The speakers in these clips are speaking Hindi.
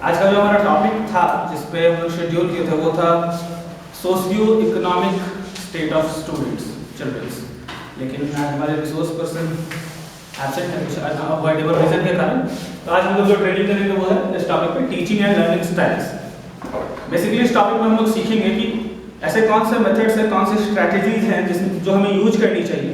आज का जो हमारा टॉपिक था जिस पे हम लोग शेड्यूल किए थे वो था socio economic state of students childrens. लेकिन आज हमारे रिसोर्स पर्सन एब्सेंट है कुछ अवॉइडेबल रीजन के कारण। तो आज हम लोग जो ट्रेनिंग करेंगे वो है इस टॉपिक पे teaching and learning styles. Basically इस टॉपिक में हम लोग सीखेंगे कि ऐसे कौन से मेथड्स हैं, कौन सी स्ट्रैटेजीज हैं जो हमें यूज करनी चाहिए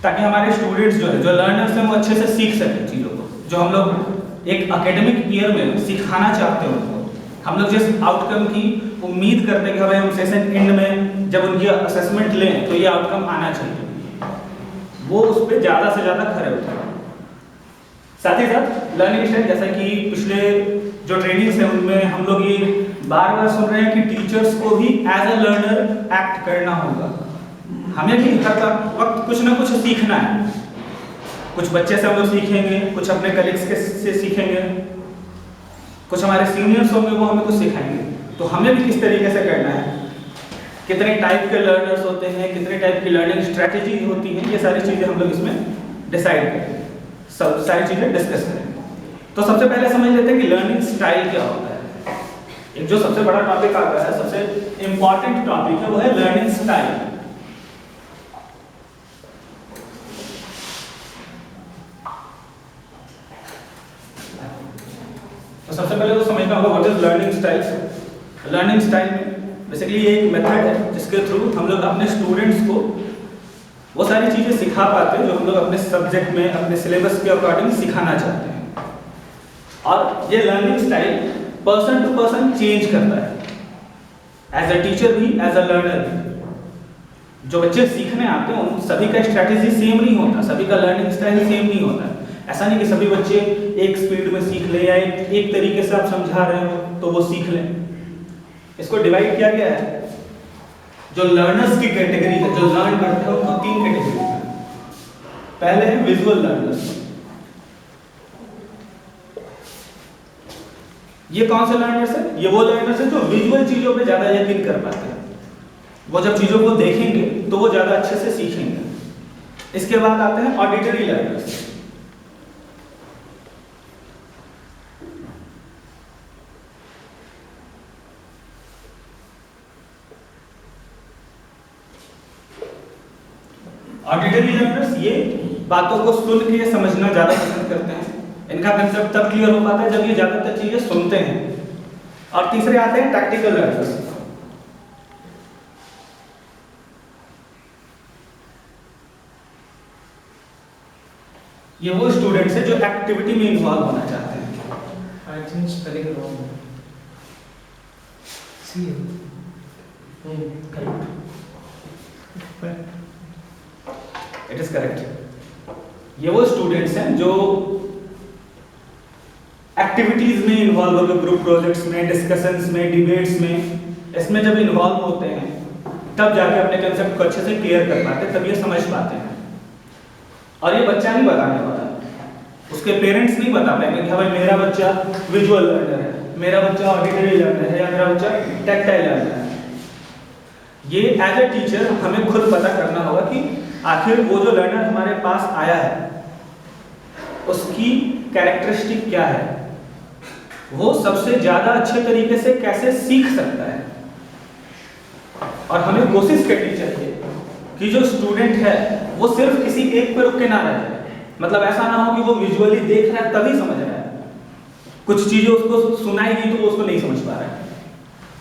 ताकि हमारे स्टूडेंट्स जो है, जो लर्नर्स हैं, वो अच्छे से सीख सकें चीज़ों को जो हम लोग एक एकेडमिक ईयर में सिखाना चाहते हैं उनको। हम लोग जिस आउटकम की उम्मीद करते हैं कि भाई हम सेशन एंड में जब उनकी असेसमेंट लें तो ये आउटकम आना चाहिए, वो उस पर ज़्यादा से ज़्यादा खरे होते हैं। साथ ही साथ लर्निंग स्टाइल, जैसा कि पिछले जो ट्रेनिंग्स हैं उनमें हम लोग ये बार बार सुन रहे हैं कि टीचर्स को भी एज अ लर्नर एक्ट करना होगा। हमें भी हर वक्त कुछ ना कुछ सीखना है। कुछ बच्चे से हम लोग सीखेंगे, कुछ अपने कलीग्स से सीखेंगे, कुछ हमारे सीनियर्स होंगे वो हमें कुछ सिखाएंगे। तो हमें भी किस तरीके से करना है, कितने टाइप के लर्नर्स होते हैं, कितने टाइप की लर्निंग स्ट्रैटेजी होती हैं, ये सारी चीज़ें हम लोग इसमें डिसाइड करेंगे, सब सारी चीज़ें डिस्कस करेंगे। तो सबसे पहले समझ लेते हैं कि लर्निंग स्टाइल क्या होता है। एक जो सबसे बड़ा टॉपिक आता है, सबसे इंपॉर्टेंट टॉपिक है, वो है लर्निंग स्टाइल। तो सबसे पहले तो समझना होगा what is learning style. Learning style में बेसिकली ये एक मेथड है जिसके थ्रू हम लोग अपने स्टूडेंट्स को वो सारी चीज़ें सिखा पाते हैं जो हम लोग अपने सब्जेक्ट में, अपने सिलेबस के अकॉर्डिंग सिखाना चाहते हैं। और ये learning style person to person change करता है, एज अ टीचर भी, एज अ लर्नर भी। जो बच्चे सीखने आते हैं उन सभी का स्ट्रैटेजी सेम नहीं होता, सभी का लर्निंग स्टाइल सेम नहीं होता। ऐसा नहीं कि सभी बच्चे एक स्पीड में सीख ले या एक तरीके से आप समझा रहे हो तो वो सीख लें। इसको डिवाइड किया गया है, जो लर्नर्स की कैटेगरी है, जो लर्न करते हैं उनको 3 कैटेगरी है। पहले है विजुअल लर्नर्स। ये कौन से लर्नर्स है? ये वो लर्नर्स है जो विजुअल चीजों पे ज्यादा यकीन कर पाते हैं। वो जब चीजों को देखेंगे तो वो ज्यादा अच्छे से सीखेंगे। इसके बाद आते हैं ऑडिटरी लर्नर्स। ऑडिटरी लर्नर्स ये बातों को सुन के समझना ज्यादा पसंद करते हैं। इनका कंसेप्ट तब क्लियर हो पाता है जब ये ज्यादातर चीजें सुनते हैं। और तीसरे आते हैं टैक्टिकल लर्नर्स। ये वो स्टूडेंट्स हैं जो एक्टिविटी में इन्वॉल्व होना चाहते हैं। I think spelling wrong see correct, it is correct. ये वो स्टूडेंट्स हैं जो एक्टिविटीज में इन्वॉल्व होकर, ग्रुप प्रोजेक्ट्स में, डिस्कशंस में, डिबेट्स में, इसमें जब इन्वॉल्व होते हैं तब जाके अपने कंसेप्ट को अच्छे से क्लियर कर पाते हैं, तब ये समझ पाते हैं। और ये बच्चा नहीं बताने वाला, उसके पेरेंट्स नहीं बता पाएंगे कि भाई मेरा बच्चा विजुअल लर्नर है, मेरा बच्चा ऑडिटरी लर्नर है या मेरा बच्चा टैक्टाइल लर्नर है। ये एज ए टीचर हमें खुद पता करना होगा कि आखिर वो जो लर्नर हमारे पास आया है उसकी कैरेक्टरिस्टिक क्या है, वो सबसे ज्यादा अच्छे तरीके से कैसे सीख सकता है। और हमें कोशिश करनी चाहिए कि जो स्टूडेंट है वो सिर्फ किसी एक पे रुक के ना रह जाए। मतलब ऐसा ना हो कि वो विजुअली देख रहा है तभी समझ रहा है, कुछ चीजें उसको सुनाई दी तो वो उसको नहीं समझ पा रहा है,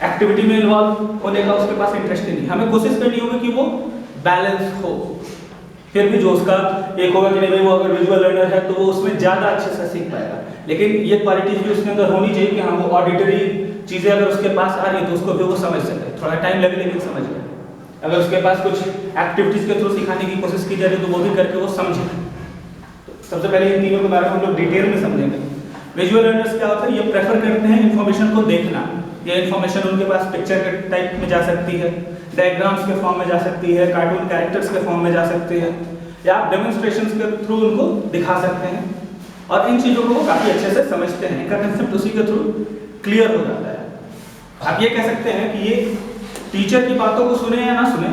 एक्टिविटी में इन्वॉल्व होने का उसके पास इंटरेस्ट नहीं। हमें कोशिश करनी होगी कि वो बैलेंस हो। फिर भी जो उसका एक होगा कि नहीं भाई वो अगर विजुअल लर्नर है तो वो उसमें ज़्यादा अच्छे से सीख पाएगा, लेकिन ये क्वालिटीज भी उसके अंदर होनी चाहिए कि हाँ वो ऑडिटरी चीज़ें अगर उसके पास आ रही है तो उसको भी वो समझ सके। थोड़ा टाइम लगे लेकिन समझ ले। अगर उसके पास कुछ एक्टिविटीज़ के थ्रू सिखाने की कोशिश की जा रही है तो वो भी करके वो समझे। तो सबसे पहले इन तीनों के बारे में हम लोग डिटेल में समझेंगे। विजुअल लर्नर्स क्या होता है? ये प्रेफर करते हैं इन्फॉर्मेशन को देखना। ये इन्फॉर्मेशन उनके पास पिक्चर के टाइप में जा सकती है, डायग्राम्स के फॉर्म में जा सकती है, कार्टून कैरेक्टर्स के फॉर्म में जा सकती है, या आप डेमोन्स्ट्रेशंस के थ्रू उनको दिखा सकते हैं। और इन चीज़ों को वो काफ़ी अच्छे से समझते हैं, इनका कंसेप्ट उसी के थ्रू क्लियर हो जाता है। आप ये कह सकते हैं कि ये टीचर की बातों को सुने या ना सुने,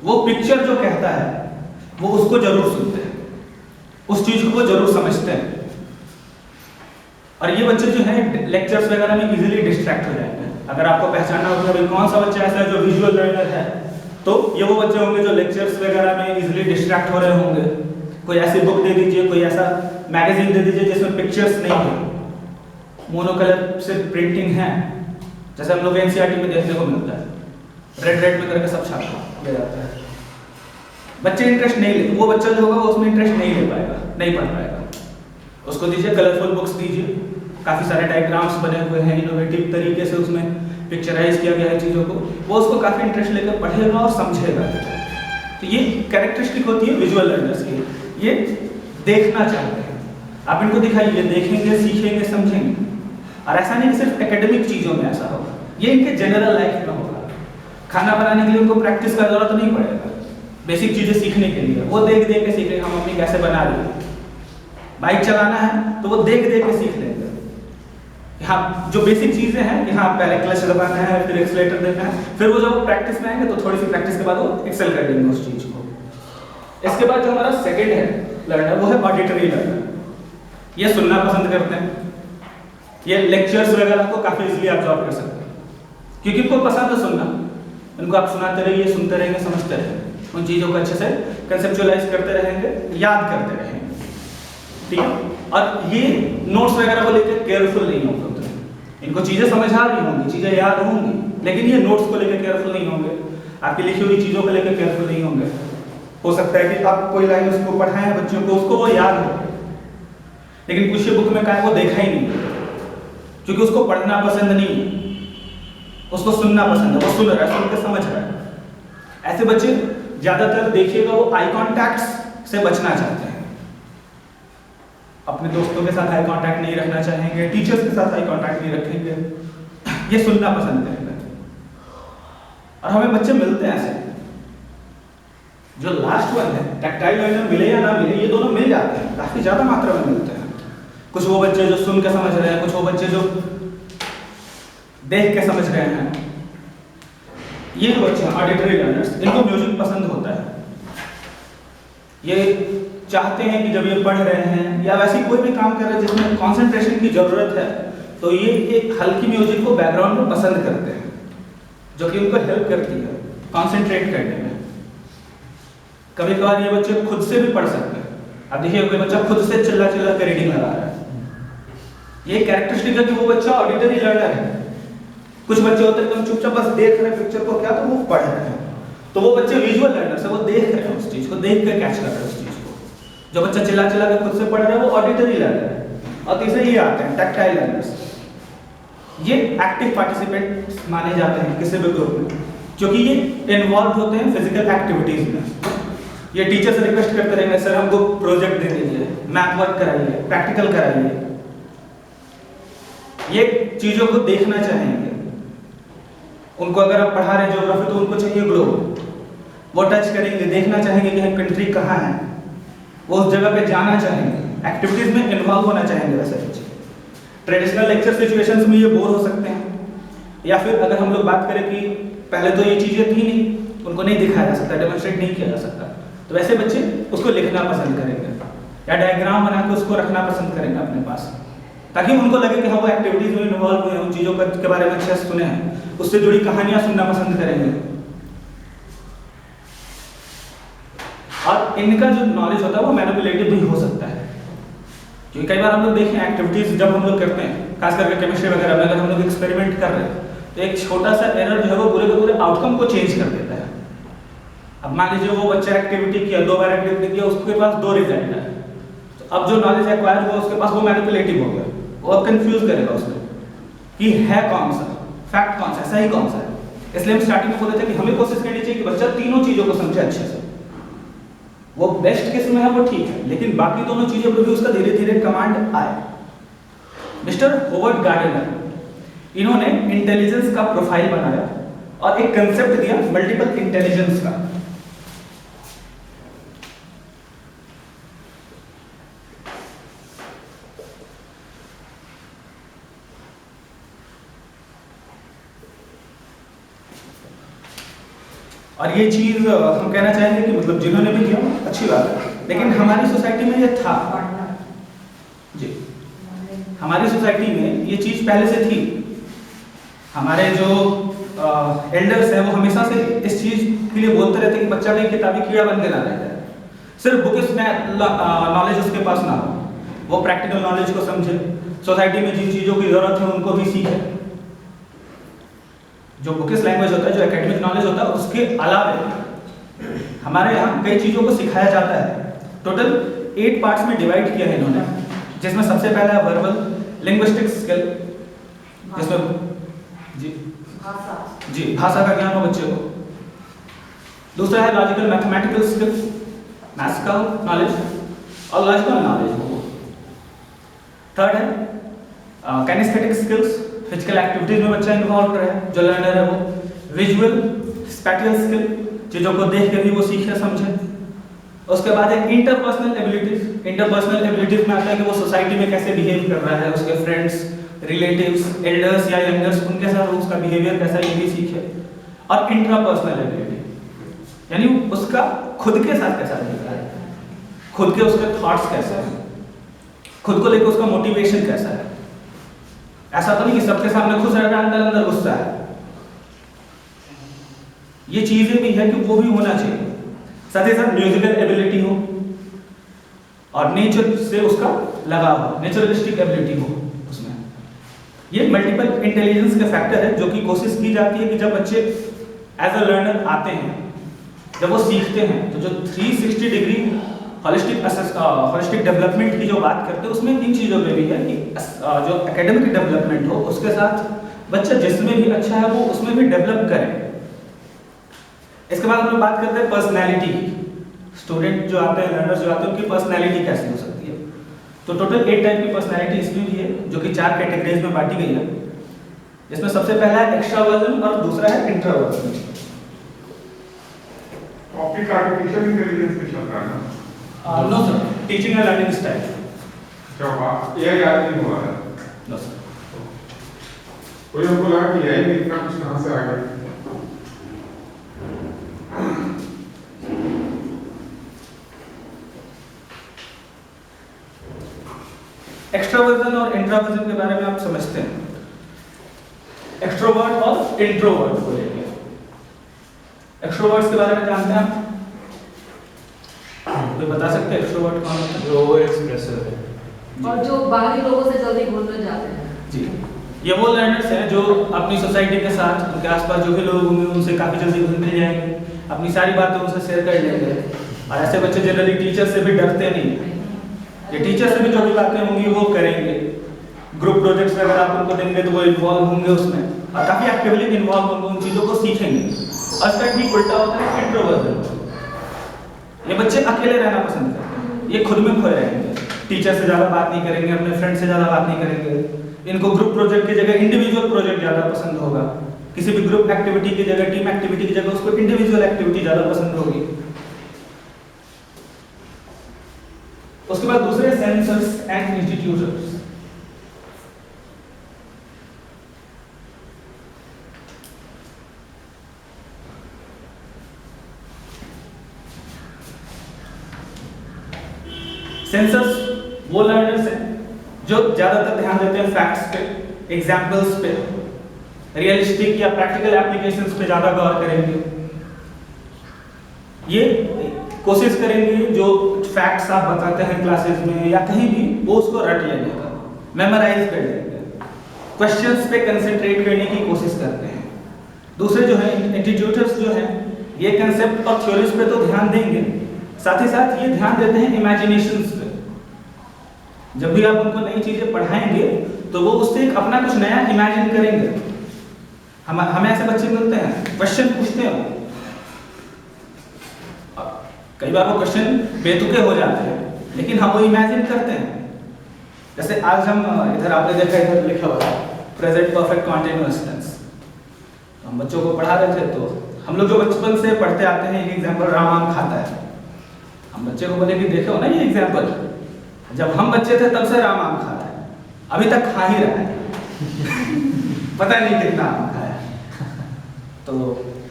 वो पिक्चर जो कहता है वो उसको जरूर सुनते हैं, उस चीज़ को वो जरूर समझते हैं। और ये बच्चे जो हैं लेक्चर्स वगैरह में इजीली डिस्ट्रैक्ट हो जाएंगे। अगर आपको पहचानना हो कि कौन सा बच्चा ऐसा है जो विजुअल लर्नर है, तो ये वो बच्चे होंगे जो लेक्चर्स वगैरह में इजीली डिस्ट्रैक्ट हो रहे होंगे। कोई ऐसी बुक दे दीजिए, कोई ऐसा मैगजीन दे दीजिए जिसमें पिक्चर्स नहीं हो, मोनोकलर सिर्फ प्रिंटिंग है, जैसे हम लोग एनसीईआरटी में देखने को मिलता है, रेड रेड में करके सब छापा दिया जाता है। बच्चे इंटरेस्ट नहीं ले, वो बच्चा जो होगा वो उसमें इंटरेस्ट नहीं ले पाएगा, नहीं पढ़ पाएगा। उसको दीजिए कलरफुल बुक्स दीजिए, काफ़ी सारे डायग्राम्स बने हुए हैं, इनोवेटिव तरीके से उसमें पिक्चराइज किया गया है चीज़ों को, वो उसको काफ़ी इंटरेस्ट लेकर पढ़ेगा और समझेगा। तो ये कैरेक्टरिस्टिक होती है विजुअल लर्नर्स की, ये देखना चाहते हैं। आप इनको दिखाइए, देखेंगे, सीखेंगे, समझेंगे। और ऐसा नहीं कि सिर्फ एकेडमिक चीज़ों में ऐसा होगा, ये इनके जनरल लाइफ में होगा। खाना बनाने के लिए उनको प्रैक्टिस का जरूरत नहीं पड़ेगा, बेसिक चीज़ें सीखने के लिए वो देख देख के सीखेंगे। हम मम्मी कैसे बना रही है, बाइक चलाना है तो वो देख देख के सीख लेंगे। हाँ, जो बेसिक चीज़ें हैं कि हाँ पहले क्लच दबाना है, फिर एक्सीलरेटर देना है, फिर वो जब प्रैक्टिस में आएंगे तो थोड़ी सी प्रैक्टिस के बाद वो एक्सेल कर देंगे उस चीज़ को। इसके बाद जो हमारा सेकंड है लर्नर, वो है ऑडिटरी लर्नर। ये सुनना पसंद करते हैं, ये लेक्चर्स वगैरह को काफ़ी इजीली ऑब्जॉर्व कर सकते हैं, क्योंकि इनको पसंद है सुनना। इनको आप सुनाते रहिए, सुनते रहेंगे, समझते रहेंगे, उन चीज़ों को अच्छे से कंसेप्चुअलाइज करते रहेंगे, याद करते रहेंगे, ठीक है। और ये नोट्स वगैरह को लेकर केयरफुल नहीं होंगे, इनको चीज़ें समझ आ रही होंगी, चीज़ें याद होंगी, लेकिन ये नोट्स को लेकर केयरफुल नहीं होंगे, आपकी लिखी हुई चीज़ों को लेकर केयरफुल नहीं होंगे। हो सकता है कि आप कोई लाइन उसको पढ़ाएं हैं बच्चों को, उसको वो याद हो, लेकिन कुछ बुक में क्या है वो देखा ही नहीं, क्योंकि उसको पढ़ना पसंद नहीं है, उसको सुनना पसंद है, वो सुन रहा है, सुन के समझ रहा है। ऐसे बच्चे ज़्यादातर देखिएगा वो आई कॉन्टैक्ट्स से बचना चाहते हैं, अपने दोस्तों के साथ आई कांटेक्ट नहीं रखना चाहेंगे, टीचर्स के साथ आई कांटेक्ट नहीं रखेंगे, ये सुनना पसंद करेंगे। और हमें बच्चे मिलते हैं ऐसे, जो लास्ट वन है टैक्टाइल लर्नर, मिले या ना मिले, ये दोनों मिल जाते हैं, काफ़ी ज़्यादा मात्रा में मिलते हैं। कुछ वो बच्चे जो सुन के समझ रहे हैं, कुछ वो बच्चे जो देख के समझ रहे हैं। ये जो बच्चे हैं ऑडिटरी लर्नर्स, इनको म्यूजिक पसंद होता है। ये चाहते हैं कि जब ये पढ़ रहे हैं या वैसे कोई भी काम कर रहे हैं जिसमें कंसंट्रेशन की ज़रूरत है, तो ये एक हल्की म्यूजिक को बैकग्राउंड में पसंद करते हैं, जो कि उनको हेल्प करती है कंसंट्रेट करने में। कभी कभार ये बच्चे खुद से भी पढ़ सकते हैं। अब देखिए कोई बच्चा खुद से चिल्ला चिल्ला कर रीडिंग लगा रहा है, ये कैरेक्टरिस्टिक है कि वो बच्चा ऑडिटरी लर्नर है। कुछ बच्चे होते हैं चुपचाप बस देख रहे हैं पिक्चर को, क्या तो वो पढ़ रहे हैं, तो वो बच्चे विजुअल लर्नर है, वो देख रहे हैं उस चीज़ को, देख कर कैच कर रहे हैं उस चीज़ को। जो बच्चा चिल्ला चिल्ला कर खुद से पढ़ रहा है वो ऑडिटरी लर्नर है। और तीसरे ये आते हैं टैक्टाइल लर्नर्स, ये एक्टिव पार्टिसिपेंट माने जाते हैं किसी भी ग्रुप में, क्योंकि ये इन्वॉल्व होते हैं फिजिकल एक्टिविटीज में। ये टीचर से रिक्वेस्ट करते रहेंगे, सर हमको प्रोजेक्ट दे दीजिए, मैथ वर्क कराइए, प्रैक्टिकल कराइए। ये चीज़ों को देखना चाहेंगे। उनको अगर आप पढ़ा रहे हैं ज्योग्राफी तो उनको चाहिए ग्लोब, वो टच करेंगे, देखना चाहेंगे कि कंट्री कहाँ है, वो उस जगह पे जाना चाहेंगे, एक्टिविटीज में इन्वॉल्व होना चाहेंगे। वैसे ट्रेडिशनल लेक्चर सिचुएशंस में ये बोर हो सकते हैं, या फिर अगर हम लोग बात करें कि पहले तो ये चीज़ें थी नहीं, उनको नहीं दिखाया जा सकता, डेमोन्स्ट्रेट नहीं किया जा सकता, तो वैसे बच्चे उसको लिखना पसंद करेंगे या डायग्राम बना के उसको रखना पसंद करेंगे अपने पास, ताकि उनको लगे कि हाँ वो एक्टिविटीज में इन्वॉल्व हुए हैं, उन चीज़ों के बारे में अच्छे से सुने हैं, उससे जुड़ी कहानियाँ सुनना पसंद करेंगे। और इनका जो नॉलेज होता है वो मैनिपुलेटिव भी हो सकता है, क्योंकि कई बार हम लोग देखें एक्टिविटीज जब हम लोग करते हैं, खास करके केमिस्ट्री वगैरह में, अगर हम लोग एक्सपेरिमेंट कर रहे हैं तो एक छोटा सा एरर जो है वो पूरे के पूरे आउटकम को चेंज कर देता है। अब मान लीजिए वो बच्चा एक्टिविटी किया, 2 बार एक्टिविटी किया, उसके पास 2 रिजल्ट है, तो अब जो नॉलेज एक्वायर हुआ उसके पास वो मैनिपुलेटिव हो गया, वो अब कंफ्यूज करेगा उसमें कि है कौन सा फैक्ट, कौन सा सही, कौन सा है। इसलिए हम स्टार्टिंग में बोले थे कि हमें कोशिश करनी चाहिए कि बच्चा तीनों चीज़ों को समझे अच्छे से। वो बेस्ट केस में है वो ठीक है, लेकिन बाकी दोनों चीज़ों पर भी उसका धीरे धीरे कमांड आए। मिस्टर होवर्ड गार्डनर, इन्होंने इंटेलिजेंस का प्रोफाइल बनाया और एक कंसेप्ट दिया मल्टीपल इंटेलिजेंस का। और ये चीज़ हम कहना चाहेंगे कि मतलब जिन्होंने भी किया अच्छी बात है, लेकिन हमारी सोसाइटी में ये था जी। हमारी सोसाइटी में ये चीज़ पहले से थी। हमारे जो एल्डर्स हैं वो हमेशा से इस चीज़ के लिए बोलते रहते हैं कि बच्चा भी किताबी कीड़ा बन के ना रह जाए, सिर्फ बुक्स में नॉलेज उसके पास ना हो, वो प्रैक्टिकल नॉलेज को समझे, सोसाइटी में जिन चीज़ों की ज़रूरत है उनको भी सीखे। जो बुकिस लैंग्वेज होता है, जो एकेडमिक नॉलेज होता है, उसके अलावा हमारे यहाँ कई चीज़ों को सिखाया जाता है। टोटल 8 पार्ट्स में डिवाइड किया है इन्होंने, जिसमें सबसे पहला है वर्बल लिंग्विस्टिक स्किल, जिसमें जी भाषा का ज्ञान हो बच्चे को। दूसरा है लॉजिकल मैथमेटिकल स्किल, मैथ्स का नॉलेज और लॉजिकल नॉलेज हो। थर्ड है कैनेस्थेटिक स्किल्स, फिजिकल एक्टिविटीज में बच्चा इन्वॉल्व रहे, जो लर्नर है वो। विजुअल स्पैटियल स्किल, चीज़ों को देख के भी वो सीखे समझे। उसके बाद है इंटरपर्सनल एबिलिटीज। इंटरपर्सनल एबिलिटीज में आता है कि वो सोसाइटी में कैसे बिहेव कर रहा है, उसके फ्रेंड्स, रिलेटिव्स, एल्डर्स या यंगर्स, उनके साथ उसका बिहेवियर कैसा, ये भी सीखे। और इंट्रापर्सनल एबिलिटी, यानी उसका खुद के साथ कैसा रहता है, खुद के उसके थॉट्स कैसे हैं, खुद को लेकर उसका मोटिवेशन कैसा है। ऐसा तो नहीं कि सबके सामने खुश रहता है, अंदर अंदर गुस्सा है। ये चीजें भी है कि वो भी होना चाहिए। साथ ही साथ म्यूजिकल एबिलिटी हो और नेचर से उसका लगाव हो, नेचुरलिस्टिक एबिलिटी हो उसमें। ये मल्टीपल इंटेलिजेंस के फैक्टर है, जो कि कोशिश की जाती है कि जब बच्चे एज अ लर्नर आते हैं, जब वो सीखते हैं, तो जो 360 डिग्री हॉलिस्टिक डेवलपमेंट की जो बात करते हैं, उसमें इन चीज़ों में भी है कि जो एकेडमिक डेवलपमेंट हो, उसके साथ बच्चा जिसमें भी अच्छा है वो उसमें भी डेवलप करे। इसके बाद हम लोग बात करते हैं पर्सनैलिटी की। स्टूडेंट जो आते हैं, लर्नर्स जो आते हैं, उनकी पर्सनैलिटी कैसी हो सकती है। तो टोटल 8 टाइप की पर्सनैलिटी इसमें भी है, जो कि 4 कैटेगरीज में बांटी गई है। इसमें सबसे पहला है एक्स्ट्रावर्जन और दूसरा है इंट्रोवर्जन। टॉपिक आर्टिफिशियल इंटेलिजेंस पे चल रहा है ना? No sir, teaching and learning style. क्या ये याद नहीं हुआ है? No sir. कोई हमको लगा कि यही इतना कुछ कहाँ से आ गया। एक्स्ट्रावर्जन और इंट्रोवर्जन के बारे में आप समझते हैं, एक्स्ट्रोवर्ट और इंट्रोवर्ट को लेकर। एक्स्ट्रोवर्ट्स के बारे में जानते हैं आप? कोई बता सकते हैं एक्स्ट्रोवर्ट कौन होता है? जो ओवर एक्सप्रेसिव है और जो बाहरी लोगों से जल्दी घुल जाते हैं। जी, ये वो लर्नर्स हैं जो अपनी सोसाइटी के साथ, उनके आसपास जो भी लोग होंगे उनसे काफ़ी जल्दी घुल मिल जाएंगे, अपनी सारी बातें उनसे शेयर कर लेंगे। और ऐसे बच्चे जनरली टीचर से भी डरते नहीं, ये टीचर से भी जो भी बातें होंगी वो करेंगे। ग्रुप प्रोजेक्ट्स वगैरह आप उनको देंगे तो वो इन्वॉल्व होंगे उसमें और काफ़ी एक्टिवली इन्वॉल्व होंगे, उन चीज़ों को सीखेंगे। और इसका ठीक उल्टा होता है इंट्रोवर्जन। ये बच्चे अकेले रहना पसंद करते हैं, ये खुद में खोए रहेंगे, टीचर से ज़्यादा बात नहीं करेंगे, अपने फ्रेंड से ज़्यादा बात नहीं करेंगे। इनको ग्रुप प्रोजेक्ट की जगह इंडिविजुअल प्रोजेक्ट ज़्यादा पसंद होगा, किसी भी ग्रुप एक्टिविटी की जगह, टीम एक्टिविटी की जगह उसको इंडिविजुअल एक्टिविटी ज़्यादा पसंद होगी। उसके बाद दूसरे सेंसर्स एंड इंस्टीट्यूटर्स। सेंसर्स वो लर्नर्स हैं जो ज्यादातर ध्यान देते हैं फैक्ट्स पे, एग्जाम्पल्स पे, रियलिस्टिक या प्रैक्टिकल एप्लीकेशंस पे ज्यादा गौर करेंगे। ये कोशिश करेंगे जो फैक्ट्स आप बताते हैं क्लासेस में या कहीं भी, वो उसको रट लेने का, मेमोराइज कर लेंगे, क्वेश्चंस पे कंसंट्रेट करने की कोशिश करते हैं। दूसरे जो है इंस्टीट्यूटर्स जो हैं, ये कंसेप्ट और थ्योरीज पे तो ध्यान देंगे, साथ ही साथ ये ध्यान देते हैं इमेजिनेशंस पे। जब भी आप उनको नई चीजें पढ़ाएंगे तो वो उससे एक अपना कुछ नया इमेजिन करेंगे। हमें ऐसे बच्चे मिलते हैं, क्वेश्चन पूछते हैं, कई बार वो क्वेश्चन बेतुके हो जाते हैं, लेकिन हम वो इमेजिन करते हैं। जैसे आज हम इधर आपने देखा, इधर लिखा हुआ है प्रेजेंट परफेक्ट कॉन्टिन्यूअस टेंस। हम बच्चों को पढ़ा रहे थे, तो हम लोग जो बचपन से पढ़ते आते हैं, एक एग्जाम्पल राम आम खाता है। हम बच्चे को बोले कि देखे हो ना ये एग्जाम्पल, जब हम बच्चे थे तब से राम आम खा रहा है, अभी तक खा ही रहा है पता नहीं कितना आम खाया। तो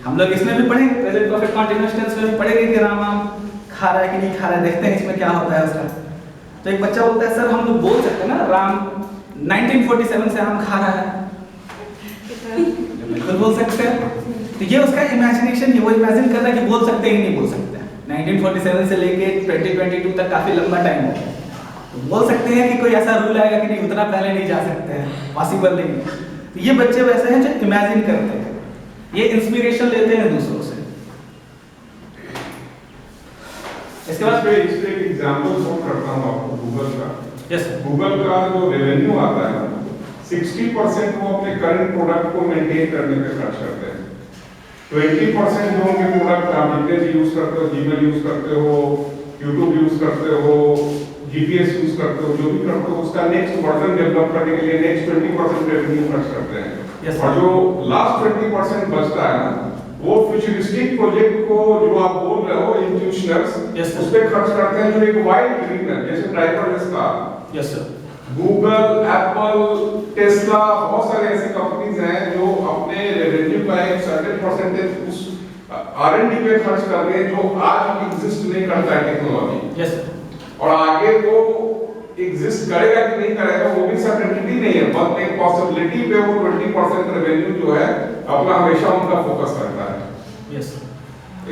हम लोग इसमें भी पढ़ेंगे, प्रेजेंट परफेक्ट कॉन्टिन्यूअस टेंस में भी पढ़ेंगे कि राम आम खा रहा है कि नहीं खा रहा है, देखते हैं इसमें क्या होता है उसका। तो एक बच्चा बोलता है, सर हम लोग बोल सकते हैं ना राम 1947 से आम खा रहा है, बिल्कुल बोल सकते हैं। तो ये उसका इमेजिनेशन है, वो इमेजिन कर रहा है कि बोल सकते हैं कि नहीं बोल सकते हैं। 1947 से लेके 2022 तक काफी लंबा टाइम हो गया, तो बोल सकते हैं कि कोई ऐसा रूल आएगा कि नहीं, उतना पहले नहीं जा सकते हैं, पॉसिबल नहीं है। तो ये बच्चे वैसे हैं जो इमेजिन करते हैं, ये इंस्पिरेशन लेते हैं दूसरों से। इसके बाद इस पे एक एग्जांपल शो करता हूँ आपको गूगल का। यस सर, गूगल का जो रेवेन्यू आता है 60% वो अपने करंट प्रोडक्ट को मेंटेन करने पे खर्च करते हैं। 20% जो उनके प्रोडक्ट आप जितने भी यूज करते हो, जीमेल यूज करते हो, यूट्यूब यूज करते हो, जीपीएस यूज करते हो, जो भी करते हो उसका नेक्स्ट वर्जन डेवलप करने के लिए नेक्स्ट 20% रेवेन्यू खर्च करते हैं। Yes, और जो लास्ट 20% बचता है ना, वो फ्यूचरिस्टिक प्रोजेक्ट को जो आप बोल रहे हो इंस्टीट्यूशनल्स, Yes, sir. उस पे खर्च करते हैं जो एक वाइड ड्रीम है, जैसे driverless car. Yes sir, Google, Apple, Tesla, बहुत सारे ऐसे कंपनीज हैं जो अपने रेवेन्यू का एक सर्टेन परसेंटेज उस R&D पे खर्च कर रहे हैं जो आज एग्जिस्ट नहीं करता है टेक्नोलॉजी। यस सर, और आगे वो एग्जिस्ट करेगा कि नहीं करेगा वो भी सर्टेनिटी नहीं है, बट एक पॉसिबिलिटी पे वो 20% रेवेन्यू जो है अपना हमेशा उनका फोकस करता है। यस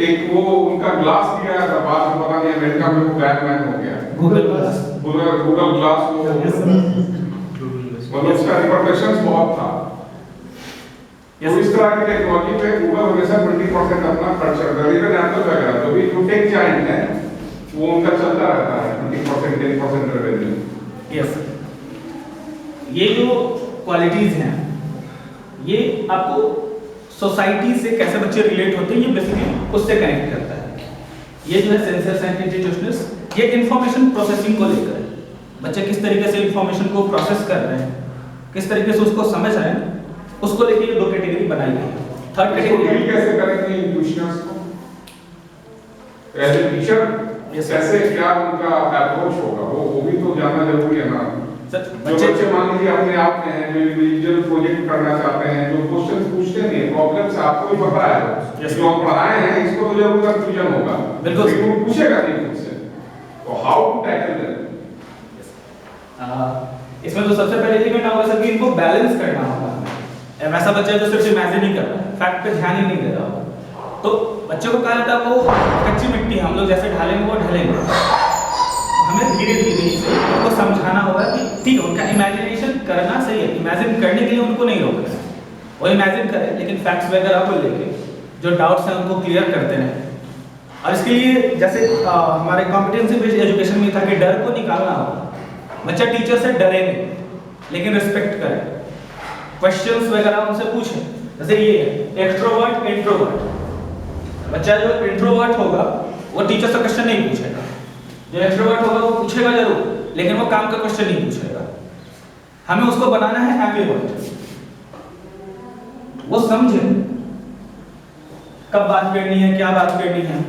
एक वो उनका ग्लास दिया था, बाद में पता नहीं अमेरिका में वो बैन हो गया, गूगल ग्लास। गूगल ग्लास वो Yes, sir. मतलब उसका रिपरकशंस बहुत था। Yes, तो इस तरह की टेक्नोलॉजी पे गूगल हमेशा 20% अपना खर्च करता है। इवन एप्पल वगैरह जो भी जो टेक जायंट है वो उनका चलता रहता है 20% 10% रेवेन्यू। यस, ये जो क्वालिटीज हैं ये आपको सोसाइटी से कैसे बच्चे रिलेट होते हैं ये बेसिकली उससे कनेक्ट करता है। ये जो है सेंसर्स एंड इंस्टीट्यूशंस, ये इंफॉर्मेशन प्रोसेसिंग को लेकर है। बच्चे किस तरीके से इंफॉर्मेशन को प्रोसेस कर रहे हैं, किस तरीके से उसको समझ रहे हैं, उसको लेके ये दो कैटेगरी बनाई गई है। थर्ड इसको कैटेगरी डील कैसे करेंगे इंस्टीट्यूशंस को एज ए टीचर, कैसे क्या उनका अप्रोच होगा वो भी तो जानना जरूरी है ना। सर जो बच्चे मान लीजिए अपने आप में हैं जो इंडिविजुअल प्रोजेक्ट करना चाहते हैं, जो क्वेश्चन पूछते नहीं, प्रॉब्लम्स आपको भी पता है, Yes. जो हम पढ़ाए हैं इसको तो जरूर कंफ्यूजन होगा, बिल्कुल। लेकिन वो पूछेगा नहीं मुझसे, तो हाउ टू टैकल दैट। इसमें तो सबसे पहले ये करना होगा सर कि इनको बैलेंस करना होगा। अब ऐसा बच्चा है जो सिर्फ इमेजिन ही कर रहा है, फैक्ट पे ध्यान ही नहीं दे रहा होगा, तो बच्चे को कहा जाता है वो कच्ची मिट्टी है, हम लोग जैसे ढालेंगे वो ढलेंगे। हमें धीरे धीरे उनको समझाना होगा कि ठीक है, उनका इमेजिनेशन करना सही है, इमेजिन करने के लिए उनको नहीं रोकना है, वो इमेजिन करें लेकिन फैक्ट्स वगैरह को लेके जो डाउट्स हैं उनको क्लियर करते रहें। और इसके लिए जैसे हमारे कॉम्पिटेंसी बेस्ड एजुकेशन में था कि डर को निकालना होगा। बच्चा टीचर से डरे नहीं लेकिन रिस्पेक्ट करे, क्वेश्चंस वगैरह उनसे पूछे। जैसे ये है एक्सट्रोवर्ट इंट्रोवर्ट, बच्चा जो इंट्रोवर्ट होगा वो टीचर से क्वेश्चन नहीं पूछेगा, जो एक्सट्रोवर्ट होगा वो पूछेगा जरूर लेकिन वो काम का क्वेश्चन नहीं पूछेगा। हमें उसको बनाना है एम्बिवर्ट, वो समझे कब बात करनी है, क्या बात करनी है,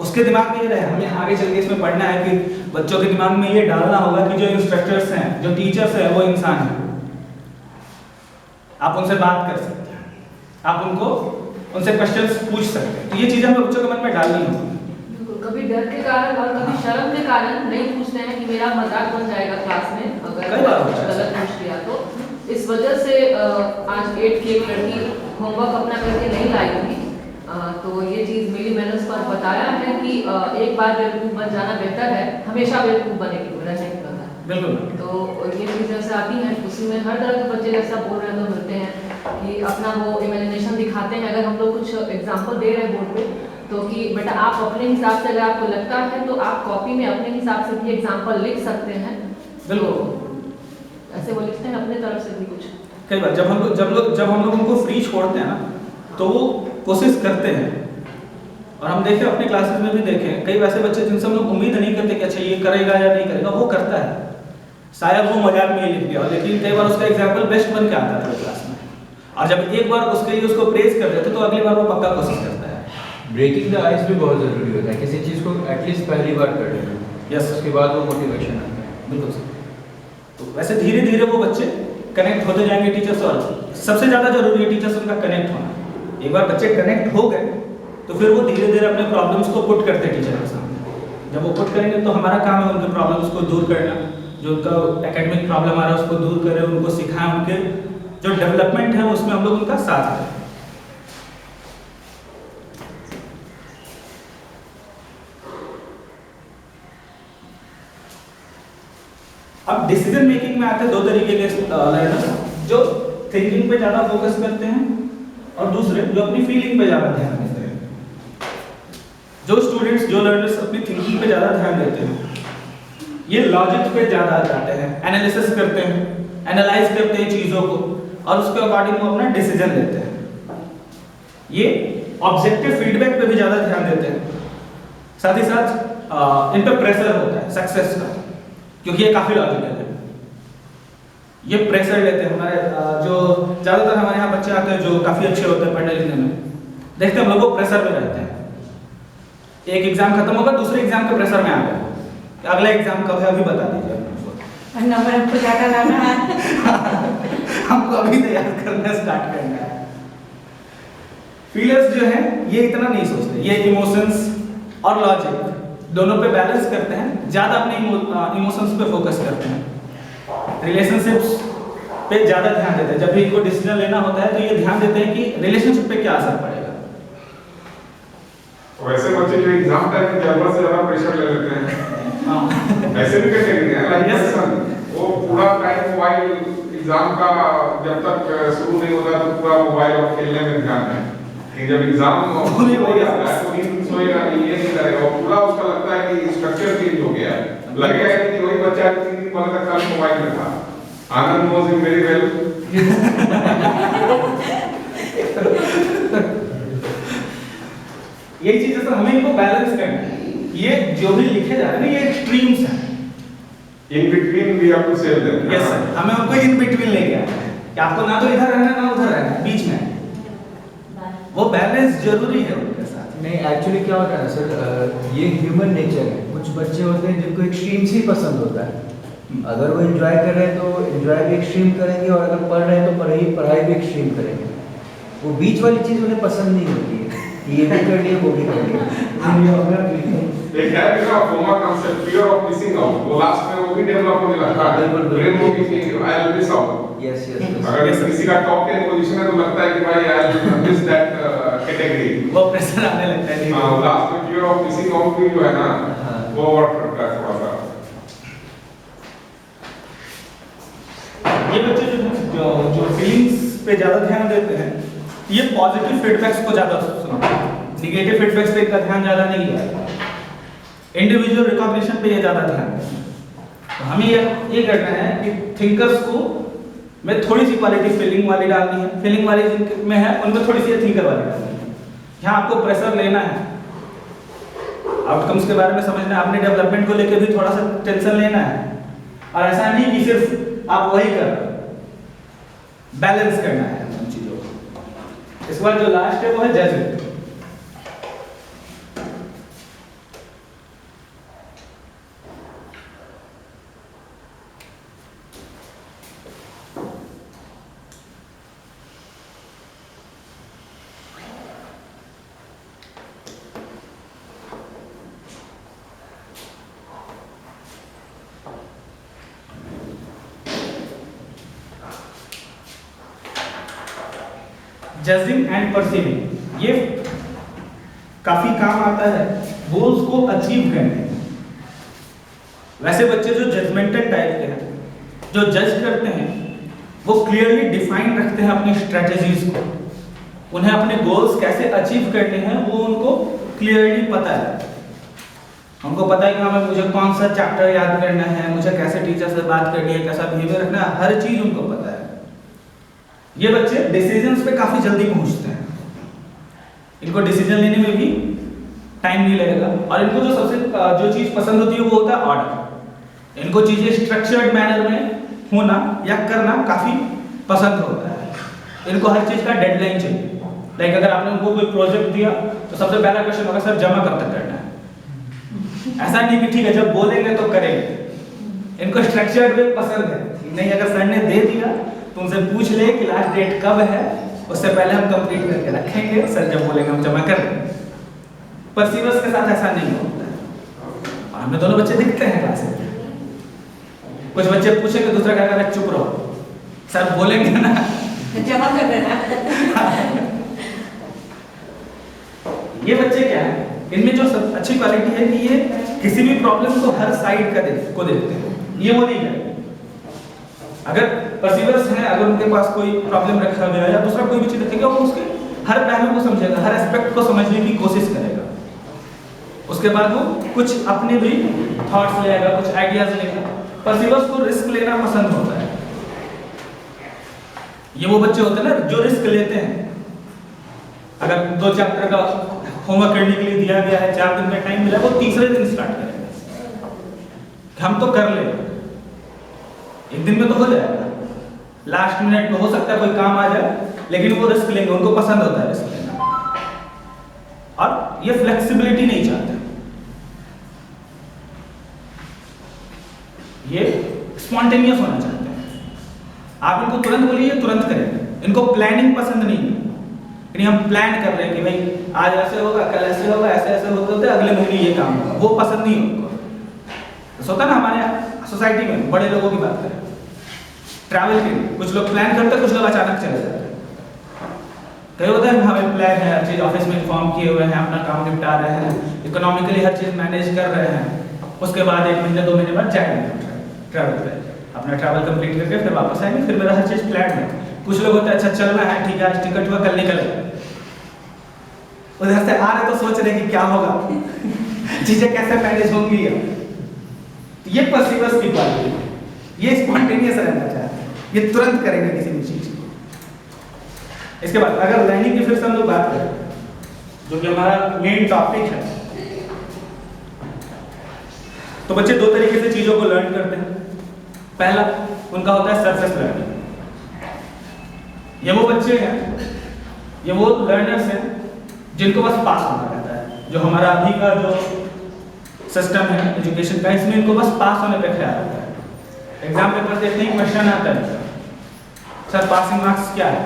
उसके दिमाग में ये रहे। हमें आगे चल के इसमें पढ़ना है कि बच्चों के दिमाग में ये डालना होगा कि जो इंस्ट्रक्टर्स हैं, जो टीचर्स हैं वो इंसान हैं, आप उनसे बात कर सकते हैं, आप उनसे क्वेश्चंस पूछ सकते हैं। तो ये चीजें हमें बच्चों के मन में डालनी होगी। कभी डर के कारण और कभी शर्म के कारण नहीं पूछते हैं कि मेरा मजाक बन जाएगा क्लास में अगर कई बार होता कुछ है। गलत पूछ लिया तो। इस वजह से आज 8 की एक लड़की होमवर्क अपना करके नहीं लाई थी, तो ये चीज़ मिली, मैंने उस पर बताया है कि एक बार बेवकूफ़ बन जाना बेहतर है, हमेशा बेवकूफ़ बनेगी, मेरा नहीं पता। बिल्कुल। तो ये चीज़ें ऐसे आती हैं, उसी में हर तरह के बच्चे जैसा बोल रहे हैं तो मिलते हैं कि अपना वो इमेजिनेशन दिखाते हैं। अगर हम लोग कुछ एग्जाम्पल दे रहे हैं बोर्ड पे तो कि बेटा आप अपने हिसाब से अगर आपको लगता है तो आप कॉपी में अपने हिसाब से भी एग्जाम्पल लिख सकते हैं। बिल्कुल। ऐसे वो लिखते हैं अपने तरफ से भी कुछ। कई बार जब हम लोग उनको फ्री छोड़ते हैं ना तो वो कोशिश करते हैं। और हम देखें अपने क्लासेस में भी देखें कई वैसे बच्चे जिनसे हम लोग उम्मीद नहीं करते कि अच्छा ये करेगा या नहीं करेगा, वो करता है। शायद वो मजाक में ही लिख गया, लेकिन कई बार उसका एग्जाम्पल बेस्ट बन के आता है क्लास में। और जब एक बार उसके लिए उसको प्रेज कर देते तो अगली बार वो पक्का कोशिश करता है। ब्रेकिंग द आइस भी बहुत ज़रूरी होता है, किसी चीज़ को एटलीस्ट पहली बार कर लेना। यस, उसके बाद वो मोटिवेशन आता है। बिल्कुल सर। तो वैसे धीरे धीरे वो बच्चे कनेक्ट होते जाएंगे टीचर्स, और सबसे ज़्यादा जरूरी है टीचर्स उनका कनेक्ट होना। एक बार बच्चे कनेक्ट हो गए तो फिर वो धीरे धीरे अपने प्रॉब्लम्स को पुट करते हैं टीचर के सामने। जब वो पुट करेंगे तो हमारा काम है उनके प्रॉब्लम्स को दूर करना, जो उनका एकेडमिक प्रॉब्लम आ रहा है उसको दूर करें, उनको सिखाएं, उनके जो डेवलपमेंट है उसमें हम लोग उनका साथ दें। अब डिसीजन मेकिंग में आते हैं दो तरीके के लर्नर्स, जो थिंकिंग पे ज़्यादा फोकस करते हैं और दूसरे जो अपनी फीलिंग पे ज़्यादा ध्यान देते हैं। जो स्टूडेंट्स, जो लर्नर्स अपनी थिंकिंग पे ज़्यादा ध्यान देते हैं, ये लॉजिक पे ज़्यादा जाते हैं, एनालिसिस करते हैं, एनालाइज करते हैं चीज़ों को और उसके अकॉर्डिंग वो अपना डिसीजन लेते हैं। ये ऑब्जेक्टिव फीडबैक पे भी ज़्यादा ध्यान देते हैं, साथ ही साथ इन पे प्रेशर होता है सक्सेस का, क्योंकि ये काफ़ी लॉजिकल है। ये प्रेशर लेते हैं हमारे जो ज़्यादातर हमारे यहाँ बच्चे आते हैं जो काफ़ी अच्छे होते हैं पढ़ने लिखने में, देखते हैं हम लोग वो प्रेशर में रहते हैं। एक एग्जाम खत्म होगा, दूसरे एग्जाम के प्रेशर में आ गए, अगला एग्जाम कब है अभी बता दीजिए नंबर हमको ज़्यादा लाना है। हमको अभी तैयार करना स्टार्ट करना है। फीलर्स जो है ये इतना नहीं सोचते, ये इमोशंस और लॉजिक दोनों पे बैलेंस करते हैं, ज़्यादा अपने इमोशंस पे फोकस करते हैं, रिलेशनशिप्स पे ज़्यादा ध्यान देते हैं। जब भी इनको डिसीजन लेना होता है तो ये ध्यान देते हैं कि रिलेशनशिप पे क्या असर पड़ेगा। वैसे बच्चे जो एग्जाम टाइम में जरूरत से ज्यादा प्रेशर ले लेते हैं, ऐसे भी कैटेगरी है लाइक पर्सन, वो पूरा टाइम मोबाइल एग्जाम का जब तक शुरू नहीं होता तो पूरा मोबाइल और खेलने में ध्यान है, लेकिन जब एग्जाम हो जाता है तो नींद सोएगा नहीं, ये नहीं करेगा, और पूरा उसका लगता है कि स्ट्रक्चर चेंज हो गया है, लगेगा कि वही बच्चा 3 दिन पहले तक कल मोबाइल में था। आनंद नोज हिम वेरी वेल। यही चीज़ है, हमें इनको बैलेंस करना है। ये जो भी लिखे जा रहे हैं ये एक्सट्रीम्स हैं, in between we have to save them. Yes sir, हमें उनको इन बिटवीन लेके आना है कि आपको ना तो इधर रहना ना उधर रहना, बीच में वो बैलेंस जरूरी है उनके साथ। नहीं एक्चुअली क्या होता है ना सर, ये ह्यूमन नेचर है। कुछ बच्चे होते हैं जिनको एक्सट्रीम्स ही पसंद होता है, अगर वो एंजॉय कर रहे हैं तो एंजॉय भी एक्सट्रीम करेंगे, और अगर पढ़ रहे हैं तो पढ़ाई भी एक्सट्रीम करेंगे। वो बीच वाली चीज़ उन्हें पसंद नहीं होती है, ये भी कर लिए वो भी कर लिए। एक है भी ना FOMO concept, fear of missing out, वो लास्ट में वो भी डेवलप होने लगता है। बिल्कुल, बिल्कुल। ब्रेन वो कि I will miss out. Yes अगर किसी का टॉप 10 पोजीशन है तो लगता है कि भाई I will miss that category, वो प्रेशर आने लगता है। हां, लास्ट में फियर ऑफ मिसिंग आउट भी जो है ना वो वर्क करता है थोड़ा सा। ये बच्चे जो जो फीलिंग्स पे ज़्यादा ध्यान देते हैं, ये पॉजिटिव फीडबैक्स को ज़्यादा सुनते हैं, निगेटिव फीडबैक्स पे इनका ध्यान ज़्यादा नहीं है। इंडिविजुअल रिकॉग्निशन पे ये ज़्यादा ध्यान देते हैं। तो हमें ये करना है कि थिंकर्स को में थोड़ी सी क्वालिटी फीलिंग वाली डालनी है, फीलिंग वाली में है उनमें थोड़ी सी थिंकर वाली डालनी है। यहाँ आपको प्रेशर लेना है, आउटकम्स के बारे में समझना है, अपने डेवलपमेंट को लेकर भी थोड़ा सा टेंशन लेना है, और ऐसा नहीं कि सिर्फ आप वही कर, बैलेंस करना है उन चीज़ों को। इसके बाद जो लास्ट है वो है जजमेंट। जजिंग एंड परसीविंग ये काफी काम आता है गोल्स को अचीव करने में। वैसे बच्चे जो जजमेंटल टाइप के हैं, जो जज करते हैं, वो क्लियरली डिफाइन रखते हैं अपनी स्ट्रेटजीज को, उन्हें अपने गोल्स कैसे अचीव करने हैं वो उनको क्लियरली पता है। उनको पता है कि हमें मुझे कौन सा चैप्टर याद करना है, मुझे कैसे टीचर से बात करनी है, कैसा बिहेवियर रखना है, हर चीज उनको पता है। ये बच्चे डिसीजंस पे काफी जल्दी पहुंचते हैं, इनको डिसीजन लेने में भी टाइम नहीं लगेगा, और इनको जो सबसे जो चीज पसंद होती है वो होता है ऑर्डर। इनको चीजें स्ट्रक्चर्ड मैनर में होना या करना काफी पसंद होता है। इनको हर चीज का डेडलाइन चाहिए। लाइक अगर आपने उनको कोई प्रोजेक्ट दिया तो सबसे पहला क्वेश्चन होगा सर जमा कब तक करना है। ऐसा नहीं कि ठीक है जब बोलेंगे तो करेंगे। इनको स्ट्रक्चर्ड वे पसंद है, नहीं अगर सर ने दे दिया तो उनसे पूछ ले कि लास्ट डेट कब है, उससे पहले हम कंप्लीट करके रखेंगे, सर जब बोलेंगे हम जमा कर लेंगे। परसीवर्स के साथ ऐसा नहीं होता है, और हमें दोनों बच्चे दिखते हैं क्लास में। कुछ बच्चे पूछेंगे, दूसरा क्या करेगा, चुप रहो, सर बोलेंगे ना। जमा कर देना। ये बच्चे क्या है, इनमें जो सब अच्छी क्वालिटी है कि ये किसी भी प्रॉब्लम को हर साइड का को देखते हैं, ये वो नहीं करेंगे। अगर परसीवर्स हैं, अगर उनके पास कोई प्रॉब्लम रखा गया है या दूसरा कोई भी चीज रखेगा, वो उसके हर पहलू को समझेगा, हर एस्पेक्ट को समझने की कोशिश करेगा। उसके बाद वो कुछ अपने भी थॉट्स लेगा, कुछ आइडियाज लेगा। परसीवर्स को रिस्क लेना पसंद होता है। ये वो बच्चे होते हैं ना जो रिस्क लेते हैं। अगर 2 चैप्टर का होमवर्क करने के लिए दिया गया है, 4 दिन का टाइम मिला, वो तीसरे दिन स्टार्ट करेंगे, हम तो कर ले, एक दिन में तो हो जाएगा, लास्ट मिनट में हो सकता है कोई काम आ जाए, लेकिन वो रिस्क लेंगे, उनको पसंद होता है रिस्क लेना। और ये फ्लेक्सिबिलिटी नहीं चाहते, ये स्पॉन्टेनियस होना चाहते हैं। आप इनको तुरंत बोलिए, तुरंत करेंगे। इनको प्लानिंग पसंद नहीं है, यानी हम प्लान कर रहे हैं कि भाई आज ऐसे होगा, कल ऐसे होगा, ऐसे ऐसे होते होते अगले महीने ये काम होगा, वो पसंद नहीं है उनको। तो होता ना हमारे सोसाइटी में बड़े लोगों की बात करें, ट्रैवल के लिए कुछ लोग प्लान करते हैं, कुछ लोग अचानक चले जाते हैं। कई होता है हमें प्लान है, हर चीज ऑफिस में इन्फॉर्म किए हुए हैं, अपना काम निपटा रहे हैं, इकोनॉमिकली हर चीज मैनेज कर रहे हैं, उसके बाद 1 महीने 2 महीने बाद जाएंगे ट्रैवल पे, अपना ट्रैवल कंप्लीट करके फिर वापस आएंगे, फिर मेरा हर चीज प्लान है। कुछ लोग होते हैं अच्छा चलना है, ठीक है आज टिकट हुआ, कल निकल उधर से आ रहे तो सोच रहे कि क्या होगा, चीजें कैसे मैनेज होंगी। ये परसीवर्स की क्वालिटी, ये स्पॉन्टेनियस रहना चाहते हैं, ये तुरंत करेंगे किसी भी चीज को। इसके बाद अगर लर्निंग की फिर से हम लोग बात करें, जो कि हमारा मेन टॉपिक है, तो बच्चे 2 तरीके से चीजों को लर्न करते हैं। पहला उनका होता है सरफेस लर्निंग। ये वो बच्चे हैं, ये वो लर्नर्स हैं जिनको बस पास होना रहता है। जो हमारा अभी का जो सिस्टम है एजुकेशन का, इसमें इनको बस पास होने पे ख्याल आता है। एग्जाम पेपर देखते ही क्वेश्चन आता है, सर पासिंग मार्क्स क्या है,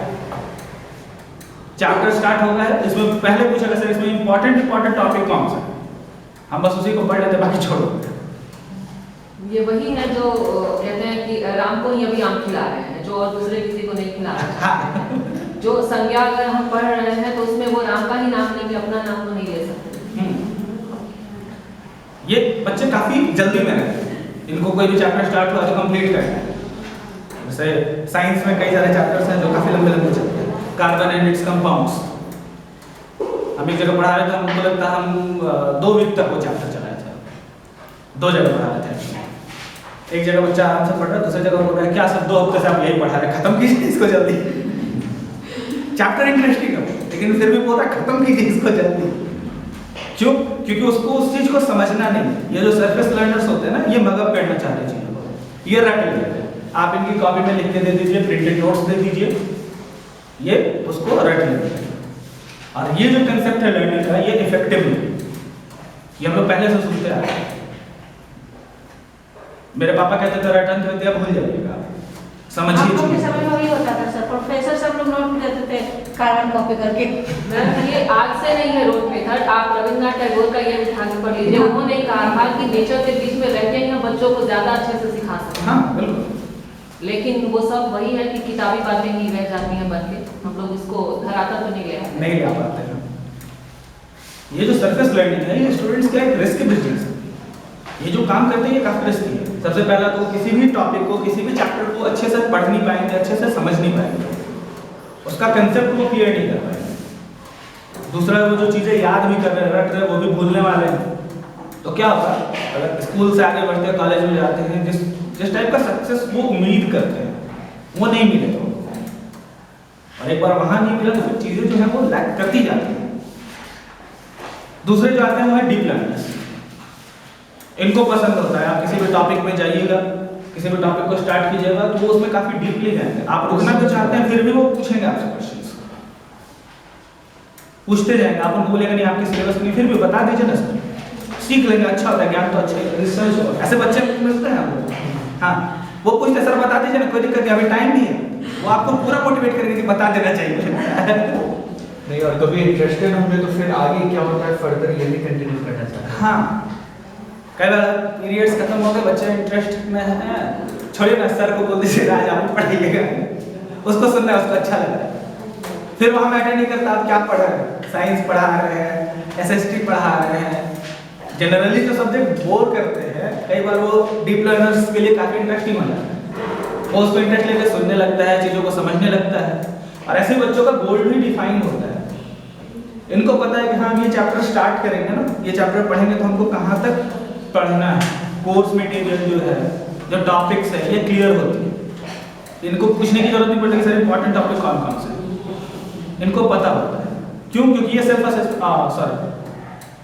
चैप्टर स्टार्ट हो गया है, इसमें पहले पूछा सर इसमें इंपॉर्टेंट टॉपिक कौन सा है, हम बस उसी को पढ़ लेते, बाकी छोड़ो। ये वही है जो कहते हैं कि राम को ही अभी आम खिला रहे हैं, जो और दूसरे किसी को नहीं खिला रहे हैं। जो संज्ञा अगर हम पढ़ रहे हैं तो उसमें वो राम का ही नाम लेंगे, अपना नाम तो नहीं ले सकते। ये बच्चे काफी जल्दी में रहते हैं, इनको कोई भी चैप्टर स्टार्ट हुआ तो कंप्लीट करना है। जैसे साइंस में कई सारे चैप्टर्स हैं जो काफी लंबे चलते हैं, कार्बन एंड इट्स कंपाउंड्स। हम एक जगह पढ़ा रहे थे, हमको लगता है हम 2 वीक तक वो चैप्टर चलाए थे, 2 जगह पढ़ा रहे थे। एक जगह बच्चा आराम से पढ़ रहा है, दूसरी जगह बोल रहा है क्या सर 2 हफ्ते से आप यही पढ़ा रहे, खत्म कीजिए इसको जल्दी। चैप्टर इंटरेस्टिंग है लेकिन फिर भी बोल रहा है खत्म कीजिए इसको जल्दी। क्यों? क्योंकि उसको उस चीज को समझना नहीं। ये जो सरफेस लर्नर्स होते हैं ना, ये मगअप करना चाहते हैं चीजों को, ये रट लेते हैं। आप इनकी कॉपी में लिख के दे दीजिए, प्रिंटेड नोट्स दे दीजिए, ये उसको रट लेते हैं। और ये जो कंसेप्ट है लर्निंग का, ये इफेक्टिव है, ये हम लोग पहले से सुनते आ रहे हैं। मेरे पापा कहते थे रटन थे भूल जाइएगा, समझिए। आपको के समय में वही होता था सर, प्रोफेसर सब लोग नोट देते थे कार्बन कॉपी करके। मैम ये आज से नहीं है रोड मेथड, आप रविन्द्रनाथ टैगोर का ये उठा के पढ़ लीजिए। उन्होंने कहा था कि नेचर के बीच में रहते ही हम बच्चों को ज्यादा अच्छे से सिखा सकते हैं। हाँ बिल्कुल। लेकिन वो सब वही है कि किताबी बातें ही रह जाती हैं बन के, हम लोग इसको धरातल तो नहीं ले आते, नहीं ले पाते हैं। ये जो सरफेस लर्निंग है, ये स्टूडेंट्स का एक रिस्क बिजनेस है। ये जो काम करते हैं ये काफी रिस्की है। सबसे पहला तो किसी भी टॉपिक को, किसी भी चैप्टर को अच्छे से पढ़ नहीं पाएंगे, अच्छे से समझ नहीं पाएंगे, उसका कंसेप्ट वो क्लियर नहीं कर पाएंगे। दूसरा, वो जो चीजें याद भी कर रहे हैं, रट रहे हैं, वो भी भूलने वाले हैं। तो क्या होगा, अगर स्कूल से आगे बढ़ते हैं, कॉलेज में जाते हैं, जिस टाइप का सक्सेस वो उम्मीद करते हैं वो नहीं मिलेगा, और एक बार वहां नहीं मिला तो फिर चीजें जो है वो लैक करती जाती हैं। दूसरे जो आते हैं वो है डीप लर्नर्स। इनको पसंद होता है, आप किसी भी टॉपिक में जाइएगा, किसी भी टॉपिक को स्टार्ट कीजिएगा तो वो उसमें काफी डीपली जाएंगे। आप रुकना तो चाहते हैं, फिर भी वो पूछेंगे आपसे क्वेश्चंस, पूछते जाएंगे। आप उनको बोलेंगे नहीं आपके सिलेबस में, फिर भी बता दीजिए ना सर, सीख लेंगे, अच्छा होता है, ज्ञान तो अच्छा रिसर्च हो। ऐसे बच्चे मिलते हैं हम लोग। हाँ, वो पूछते सर बता दीजिए ना, कोई दिक्कत नहीं, अभी टाइम नहीं है। वो आपको पूरा मोटिवेट करेंगे कि बता देना चाहिए। नहीं, और कभी इंटरेस्टेड होंगे तो फिर आगे क्या होता है फर्दर ये भी कंटिन्यू करना चाहते हैं। हाँ, कई बार पीरियड्स खत्म हो गए, बच्चे इंटरेस्ट में हैं, छोड़िए ना, सर को बोल दीजिए आज आप पढ़ाइएगा, उसको सुनना है, उसको अच्छा लग रहा है। फिर वहाँ मैटर नहीं करता आप क्या पढ़ रहे हैं, साइंस पढ़ा रहे हैं, SST पढ़ा रहे हैं। जनरली जो सब्जेक्ट बोर करते हैं कई बार वो डीप लर्नर्स के लिए काफ़ी इंटरेस्टिंग हो जाता है, वो उसको इंटरेस्ट लेकर सुनने लगता है, चीज़ों को समझने लगता है। और ऐसे बच्चों का गोल भी डिफाइन होता है, इनको पता है कि हाँ हम ये चैप्टर स्टार्ट करेंगे ना, ये चैप्टर पढ़ेंगे तो हमको कहाँ तक पढ़ना है, कोर्स मटेरियल जो है, जो टॉपिक्स है ये क्लियर होती है, इनको पूछने की जरूरत नहीं पड़ती सर इंपॉर्टेंट टॉपिक कौन कौन से, इनको पता होता है। क्यों? क्योंकि ये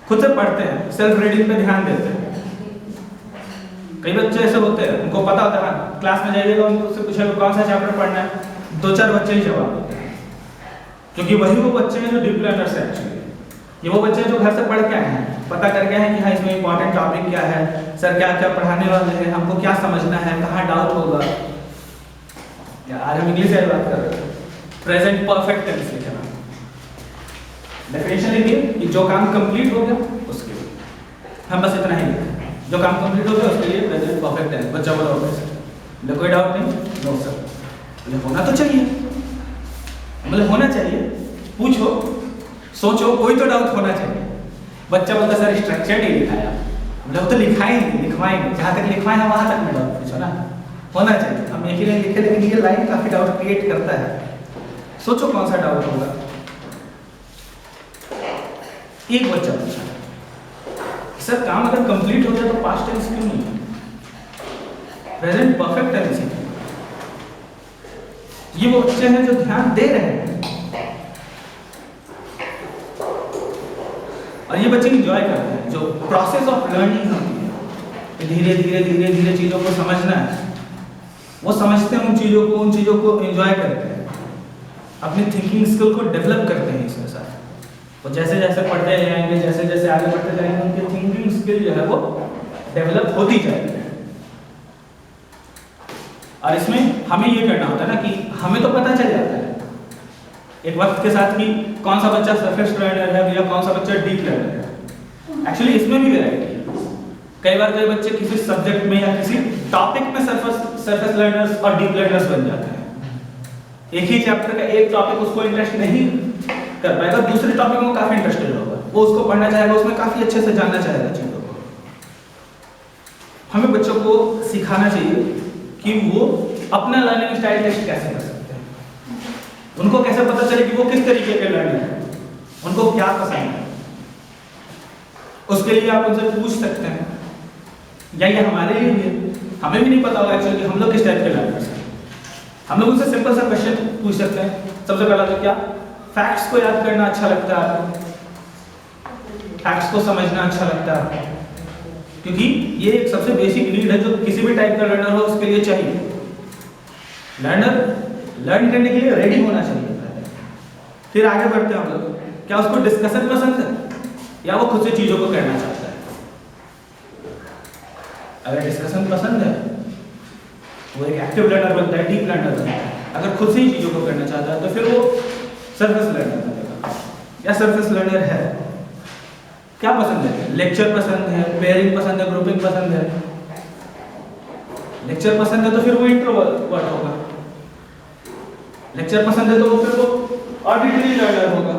खुद से पढ़ते हैं, सेल्फ रीडिंग पे ध्यान देते हैं। कई बच्चे ऐसे होते हैं उनको पता होता है, क्लास में जाइएगा उनसे पूछेगा कौन सा चैप्टर पढ़ना है, 2-4 बच्चे ही जवाब देते हैं, क्योंकि वही वो बच्चे हैं जो डीप लर्नर्स हैं। एक्चुअली ये वो बच्चे हैं जो घर से पढ़ के आए हैं, पता करके आए हैं कि हाँ इसमें इंपॉर्टेंट टॉपिक क्या है, सर क्या क्या पढ़ाने वाले हैं, हमको क्या समझना है, कहाँ डाउट होगा। यार हम इंग्लिश से बात कर रहे हैं, प्रेजेंट परफेक्ट टेंस लिखना, डेफिनेशन लिखिए कि जो काम कंप्लीट हो गया उसके लिए, हम बस इतना ही लिखें, जो काम कंप्लीट हो गया उसके लिए प्रेजेंट परफेक्ट टेंस। बच्चा बोला होगा सर, कोई डाउट नहीं? No sir. बोले होना तो चाहिए, बोले होना चाहिए, पूछो सोचो, कोई तो डाउट होना चाहिए। बच्चा बोलता सर स्ट्रक्चर नहीं लिखाया, बोले वो तो लिखाएंगे लिखवाएंगे, जहाँ तक लिखवाएं है वहाँ तक में डाउट पूछो ना, होना चाहिए। हम एक ही लाइन लिखे लेकिन ये लाइन काफी डाउट क्रिएट करता है, सोचो कौन सा डाउट होगा। एक बच्चा पूछा सर काम अगर कंप्लीट हो जाए तो पास्ट टेंस क्यों नहीं है, प्रेजेंट परफेक्ट टेंस है। ये वो बच्चे हैं जो ध्यान दे रहे हैं और ये बच्चे इंजॉय करते हैं, जो प्रोसेस ऑफ लर्निंग होती है, धीरे धीरे धीरे धीरे चीजों को समझना है, वो समझते हैं उन चीजों को एंजॉय करते हैं, अपनी थिंकिंग स्किल को डेवलप करते हैं इसके साथ। वो जैसे जैसे पढ़ते जाएंगे, जैसे जैसे आगे बढ़ते जाएंगे, उनकी थिंकिंग स्किल जो है वो डेवलप होती जाएगी। और इसमें हमें ये करना होता है ना कि हमें तो पता चल जाता है एक वक्त के साथ कि कौन सा बच्चा सरफेस लर्नर है या कौन सा बच्चा डीप लर्नर है। एक्चुअली इसमें भी वैरायटी है, कई बार कई बच्चे किसी सब्जेक्ट में या किसी टॉपिक में सरफेस लर्नर्स और डीप लर्नर्स बन जाते हैं। एक ही चैप्टर का एक टॉपिक उसको इंटरेस्ट नहीं कर पाएगा, दूसरे टॉपिक में काफी इंटरेस्टेड होगा, वो उसको पढ़ना चाहेगा, उसमें काफी अच्छे से जानना चाहेगा चीजों को। हमें बच्चों को सिखाना चाहिए कि वो अपना लर्निंग स्टाइल टेस्ट कैसे कर सकते हैं, उनको कैसे पता चले कि वो किस तरीके के लर्निंग है, उनको क्या पसंद है। उसके लिए आप उनसे पूछ सकते हैं, या ये हमारे लिए भी, हमें भी नहीं पता होगा एक्चुअली हम लोग किस टाइप के लर्नर्स हैं। हम लोग उनसे सिंपल सा क्वेश्चन पूछ सकते हैं। सबसे पहला तो क्या फैक्ट्स को याद करना अच्छा लगता है, फैक्ट्स को समझना अच्छा लगता है, क्योंकि ये एक सबसे बेसिक नीड है जो किसी भी टाइप का लर्नर हो उसके लिए चाहिए। लर्नर लर्न करने के लिए रेडी होना चाहिए। फिर आगे बढ़ते हैं हम लोग, क्या उसको डिस्कशन पसंद है या वो खुद से चीजों को करना चाहता है। अगर डिस्कशन पसंद है वो एक एक्टिव लर्नर बनता है, डीप लर्नर बनता है। अगर खुद से ही चीजों को करना चाहता है तो फिर वो सरफेस लर्नर बनेगा या सरफेस लर्नर है। क्या पसंद है? लेक्चर पसंद है, पेयरिंग पसंद है, ग्रुपिंग पसंद है। लेक्चर पसंद है तो फिर वो इंट्रोवर्ट होगा, लेक्चर पसंद है तो फिर वो ऑडिटरी लर्नर होगा।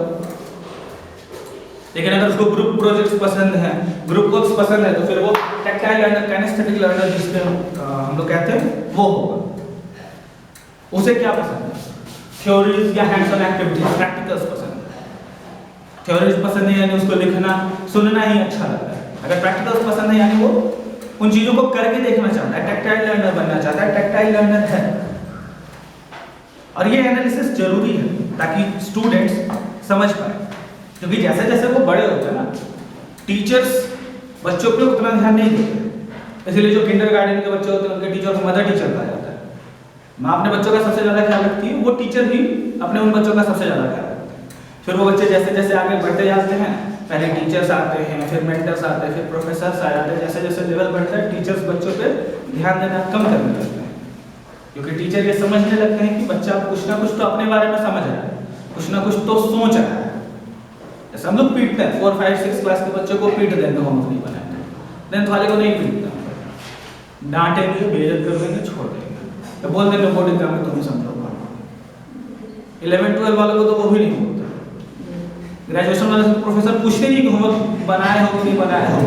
लेकिन अगर उसको ग्रुप प्रोजेक्ट्स पसंद है, ग्रुप वर्क्स पसंद है तो फिर वो टैक्टाइल लर्नर, काइनेस्थेटिक लर्नर जिसपे हम लोग कहते हैं वो होगा। उसे क्या पसंद है? थ्योरीज या हैंड्स ऑन एक्टिविटीज, प्रैक्टिकल्स पसंद है। थ्योरीज पसंद है यानी उसको लिखना सुनना ही अच्छा लगता है। अगर प्रैक्टिकल्स पसंद है यानी वो उन चीजों को करके देखना चाहता है, टैक्टाइल लर्नर बनना चाहता है, टैक्टाइल लर्नर है। और ये एनालिसिस जरूरी है ताकि स्टूडेंट्स समझ पाए, क्योंकि जैसे जैसे वो बड़े होते हैं ना, टीचर्स बच्चों पे उतना ध्यान नहीं देते। इसलिए जो किंडरगार्टन के बच्चे होते हैं उनके टीचर को मदर टीचर कहा जाता है। माँ अपने बच्चों का सबसे ज्यादा ख्याल रखती है, वो टीचर भी अपने उन बच्चों का सबसे ज्यादा ख्याल रखते हैं। फिर वो बच्चे जैसे जैसे आगे बढ़ते जाते हैं, पहले टीचर्स आते हैं, फिर मेंटर्स आते हैं, फिर प्रोफेसर्स आ जाते हैं। जैसे जैसे लेवल बढ़ता है टीचर्स बच्चों पे ध्यान देना कम करने लगते हैं, क्योंकि टीचर ये समझने लगते हैं कि बच्चा कुछ ना कुछ तो अपने बारे में समझ रहा है, कुछ ना कुछ तो सोच रहा है। जैसे हम लोग पीटते हैं, 4, 5, 6 क्लास के बच्चों को पीट देंगे होमवर्क नहीं बनाएंगे, 10th वाले को नहीं पीटते, डांटेंगे, बेइज्जत कर देंगे, छोड़ देंगे। तो बोल देंगे बोर्ड एग्जाम में तुम ही समझोगा। 11-12 वालों को तो वो भी नहीं बोलते। ग्रेजुएशन वाले से प्रोफेसर पूछते नहीं कि होमवर्क बनाए हो कि नहीं बनाए हो,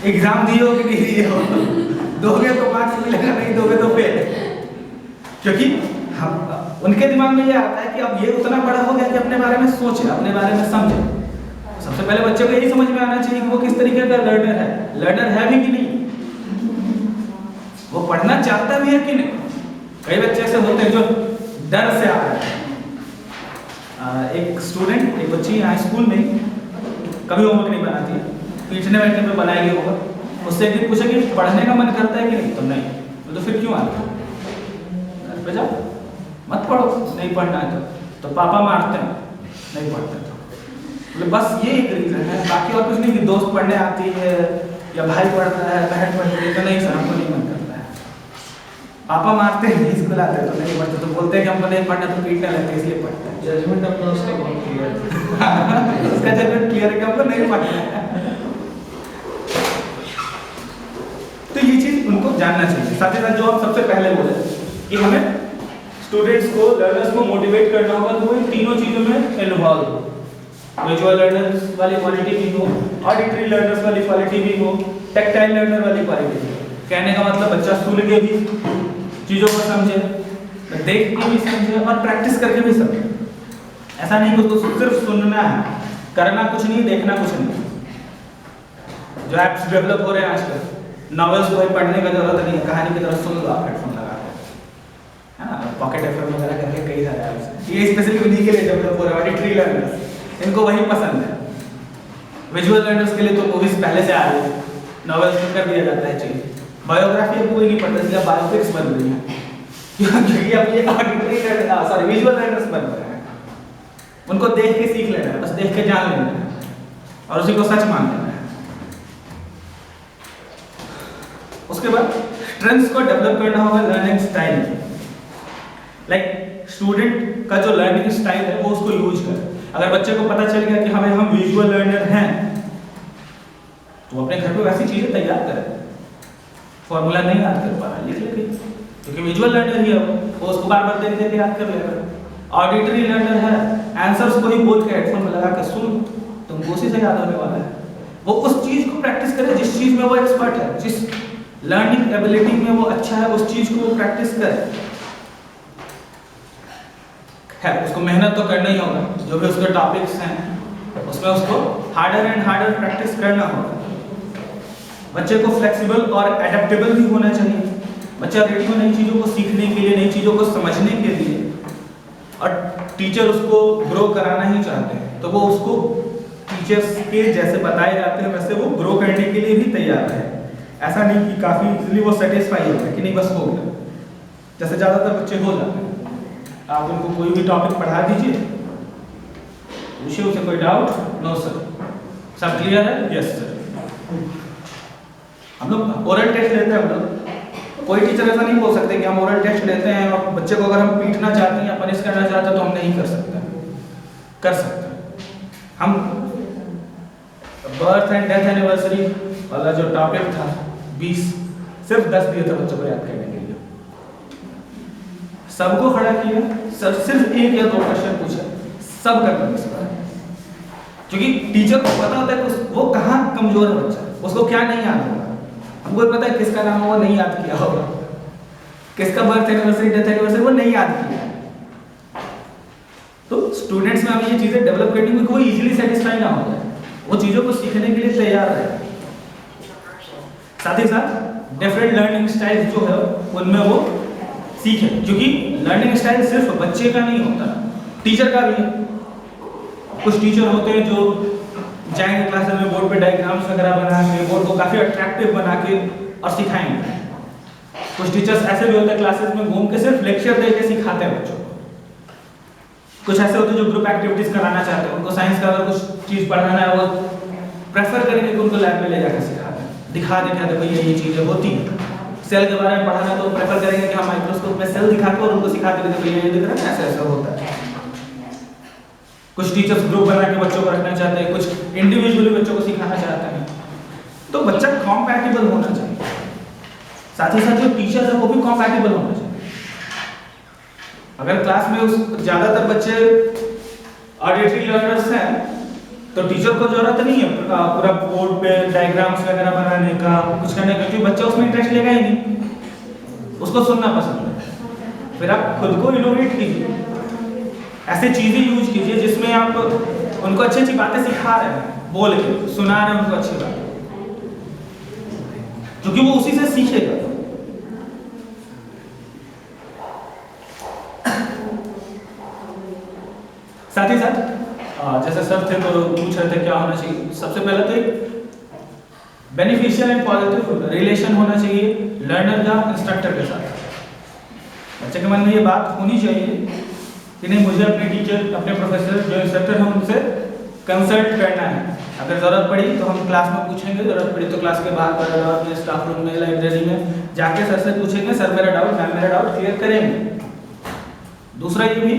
एग्जाम दिए हो कि नहीं दिए हो, दोगे तो मार्क्स मिलेगा, नहीं दोगे तो फेल। क्योंकि हम उनके दिमाग में ये आता है कि अब ये उतना बड़ा हो गया कि अपने बारे में सोचे, अपने बारे में समझे। सबसे पहले बच्चे को यही समझ में आना चाहिए कि वो किस तरीके का लर्नर है भी कि नहीं, वो पढ़ना चाहता भी है कि नहीं। कई बच्चे ऐसे होते हैं जो डर से आ रहे हैं। एक स्टूडेंट, एक बच्ची हाई स्कूल में कभी होमवर्क नहीं बनाती है, पीटने बैठने में बनाएगी होमवर्क। उससे एक दिन पूछा कि पढ़ने का मन करता है कि नहीं, तो नहीं। तो फिर क्यों आते हो, घर पे जाओ, मत पढ़ो, नहीं पढ़ना है तो पापा मारते हैं, नहीं पढ़ते तो। मतलब बस ये एक रीजन है, बाकी और कुछ नहीं कि दोस्त पढ़ने आती है या भाई पढ़ता है, बहन पढ़ती है, तो नहीं सर हमको नहीं मन करता है। पापा मारते हैं, स्कूल आते हैं तो नहीं पढ़ते, तो बोलते हैं कि हमको नहीं पढ़ना, तो पीटने लगते हैं इसलिए पढ़ते हैं। जजमेंट अपना उसका बहुत क्लियर है। उसका जजमेंट क्लियर है कि हमको नहीं पढ़ना है। तो ये चीज उनको जानना चाहिए। साथ ही साथ जो हम सबसे पहले बोले कि हमें स्टूडेंट्स को, लर्नर्स को मोटिवेट करना होगा तो वो इन तीनों चीजों में इन्वॉल्व हो। विजुअल लर्नर्स वाली क्वालिटी भी हो, ऑडिटरी लर्नर्स वाली क्वालिटी भी हो, टेक्टाइल लर्नर वाली क्वालिटी भी हो। कहने का मतलब बच्चा सुन के भी चीज़ों को समझे, देख के भी समझे और प्रैक्टिस करके भी समझे। ऐसा नहीं कि उसको सिर्फ सुनना है, करना कुछ नहीं, देखना कुछ नहीं। जो ऐप्स डेवलप हो रहे हैं आजकल, नॉवेल्स कोई पढ़ने का जरूरत नहीं है, कहानी की तरह सुन लो आप हेडफोन लगा के, है ना। पॉकेट एफएम वगैरह करके कई सारे ऐप्स, ये स्पेशली उन्हीं के लिए डेवलप हो रहा है। ऑडिटरी लर्नर्स, इनको वही पसंद है। विजुअल लर्नर्स के लिए तो मूवीज पहले से आ रही है, नॉवेल्स में कर दिया जाता है चीज। बायोग्राफी अब कोई नहीं पढ़ता, इसलिए बायोपिक्स बन रही है क्योंकि अब ये auditory learner, sorry visual learners बन रहे हैं। उनको देख के सीख लेना है, बस देख के जान लेना है और उसी को सच मान लेना है। उसके बाद स्ट्रेंथ्स को डेवलप करना होगा, लर्निंग स्टाइल। लाइक स्टूडेंट का जो लर्निंग स्टाइल है वो उसको यूज करे। अगर बच्चे को पता चल गया कि हमें हम विजुअल लर्नर हैं, तो अपने घर पे वैसी चीजें तैयार करें। फॉर्मूला नहीं याद कर पा रहा, लिख ले, क्योंकि विजुअल लर्नर ही है वो उसको बार बार देख देख के याद कर लेगा। ऑडिटरी लर्नर है, आंसर्स को ही बोल के हेडफोन में लगा के सुन, तुमको उसी से याद होने वाला है। वो उस चीज को प्रैक्टिस करे जिस चीज में वो एक्सपर्ट है, जिस लर्निंग एबिलिटी में वो अच्छा है, उस चीज को वो प्रैक्टिस करे। खैर उसको मेहनत तो करना ही होगा, जो भी उसके टॉपिक्स हैं उसमें उसको हार्डर एंड हार्डर प्रैक्टिस करना होगा। बच्चे को फ्लेक्सिबल और एडेप्टेबल भी होना चाहिए। बच्चा रेडी हो नई चीज़ों को सीखने के लिए, नई चीज़ों को समझने के लिए, और टीचर उसको ग्रो कराना ही चाहते हैं, तो वो उसको टीचर्स के जैसे बताए जाते हैं वैसे वो ग्रो करने के लिए भी तैयार है। ऐसा नहीं कि काफ़ी इजीली वो सेटिस्फाई हो गया कि नहीं बस हो गया, जैसे ज़्यादातर बच्चे हो जाते हैं। आप उनको कोई भी टॉपिक पढ़ा दीजिए, पूछिए उसे कोई डाउट, नो सर, सब क्लियर है, यस सर। हम लोग ओरल टेस्ट लेते हैं, हम लोग कोई टीचर ऐसा नहीं बोल सकते कि हम ओरल टेस्ट लेते हैं और बच्चे को अगर हम पीटना चाहते हैं या पनिश करना चाहते हैं तो हम नहीं कर सकते। कर सकते हैं हम। बर्थ एंड डेथ एनिवर्सरी वाला जो टॉपिक था 20, सिर्फ 10 दिए थे बच्चों को याद करने के लिए। सबको खड़ा किया, सब सिर्फ 1 या 2 क्वेश्चन पूछा, सब कर पाए। क्योंकि टीचर को पता होता है कि वो कहाँ कमजोर है बच्चा, उसको क्या नहीं याद होगा। हमको पता है किसका नाम वो नहीं याद किया होगा, किसका बर्थ एनिवर्सरी डेथ एनिवर्सरी वो नहीं याद किया। तो स्टूडेंट्स में हमें ये चीजें डेवलप करनी होगी कि वो इजीली सेटिस्फाई ना हो जाए, वो चीजों को सीखने के लिए तैयार रहे। साथ ही साथ डिफरेंट लर्निंग स्टाइल्स जो है उनमें वो सीखे, क्योंकि लर्निंग स्टाइल सिर्फ बच्चे का नहीं होता, टीचर का भी है। कुछ टीचर होते हैं जो जाएंगे क्लासेस में, बोर्ड पे डायग्राम्स वगैरह बना के बोर्ड को काफ़ी अट्रैक्टिव बना के और सिखाएंगे। कुछ टीचर्स ऐसे भी होते हैं क्लासेस में घूम के सिर्फ लेक्चर दे के सिखाते हैं बच्चों को। कुछ ऐसे होते हैं जो ग्रुप एक्टिविटीज़ कराना चाहते हैं, उनको साइंस का अगर कुछ चीज़ पढ़ाना है वो प्रेफर करेंगे कि उनको लैब में ले जाकर सिखाते हैं, दिखा देते हैं भैया ये चीज़ें होती हैं। सेल के बारे में पढ़ाना तो प्रेफर करेंगे कि हम माइक्रोस्कोप में सेल दिखा के और उनको सिखा देते भैया ये दिख रहा है ऐसा ऐसा होता है। कुछ टीचर्स ग्रुप बना के बच्चों को रखना चाहते हैं, कुछ इंडिविजुअली बच्चों को सिखाना चाहते हैं। तो बच्चा कॉम्पैटिबल होना चाहिए। साथ ही साथ जो टीचर है वो भी कंपैटिबल होना चाहिए। अगर क्लास में उस ज्यादातर बच्चे ऑडिटरी लर्नर्स हैं तो टीचर को जरूरत नहीं है पूरा बोर्ड पे डायग्राम्स वगैरह बनाने का, कुछ करने का, क्योंकि बच्चा उसमें इंटरेस्ट लेगा ही नहीं, उसको सुनना पसंद है। फिर आप खुद को इनोवेट कीजिए, ऐसे चीजें यूज कीजिए जिसमें आप उनको अच्छी अच्छी बातें सिखा रहे हैं, बोल के सुना रहे हैं उनको अच्छी बातें, क्योंकि वो उसी से सीखेगा। साथ ही साथ जैसे सर थे तो पूछ रहे थे क्या होना चाहिए, सबसे पहले तो एक बेनिफिशियल एंड पॉजिटिव रिलेशन होना चाहिए लर्नर का इंस्ट्रक्टर के साथ। बच्चे के मन में ये बात होनी चाहिए कि नहीं, मुझे अपने टीचर, अपने प्रोफेसर जो इंस्ट्रक्टर हैं उनसे कंसल्ट करना है। अगर ज़रूरत पड़ी तो हम क्लास में पूछेंगे, ज़रूरत पड़ी तो क्लास के बाहर कॉरिडोर में, स्टाफ रूम में, लाइब्रेरी में जाके सर से पूछेंगे, सर मेरा डाउट, मैम मेरा डाउट क्लियर करेंगे। दूसरा ये भी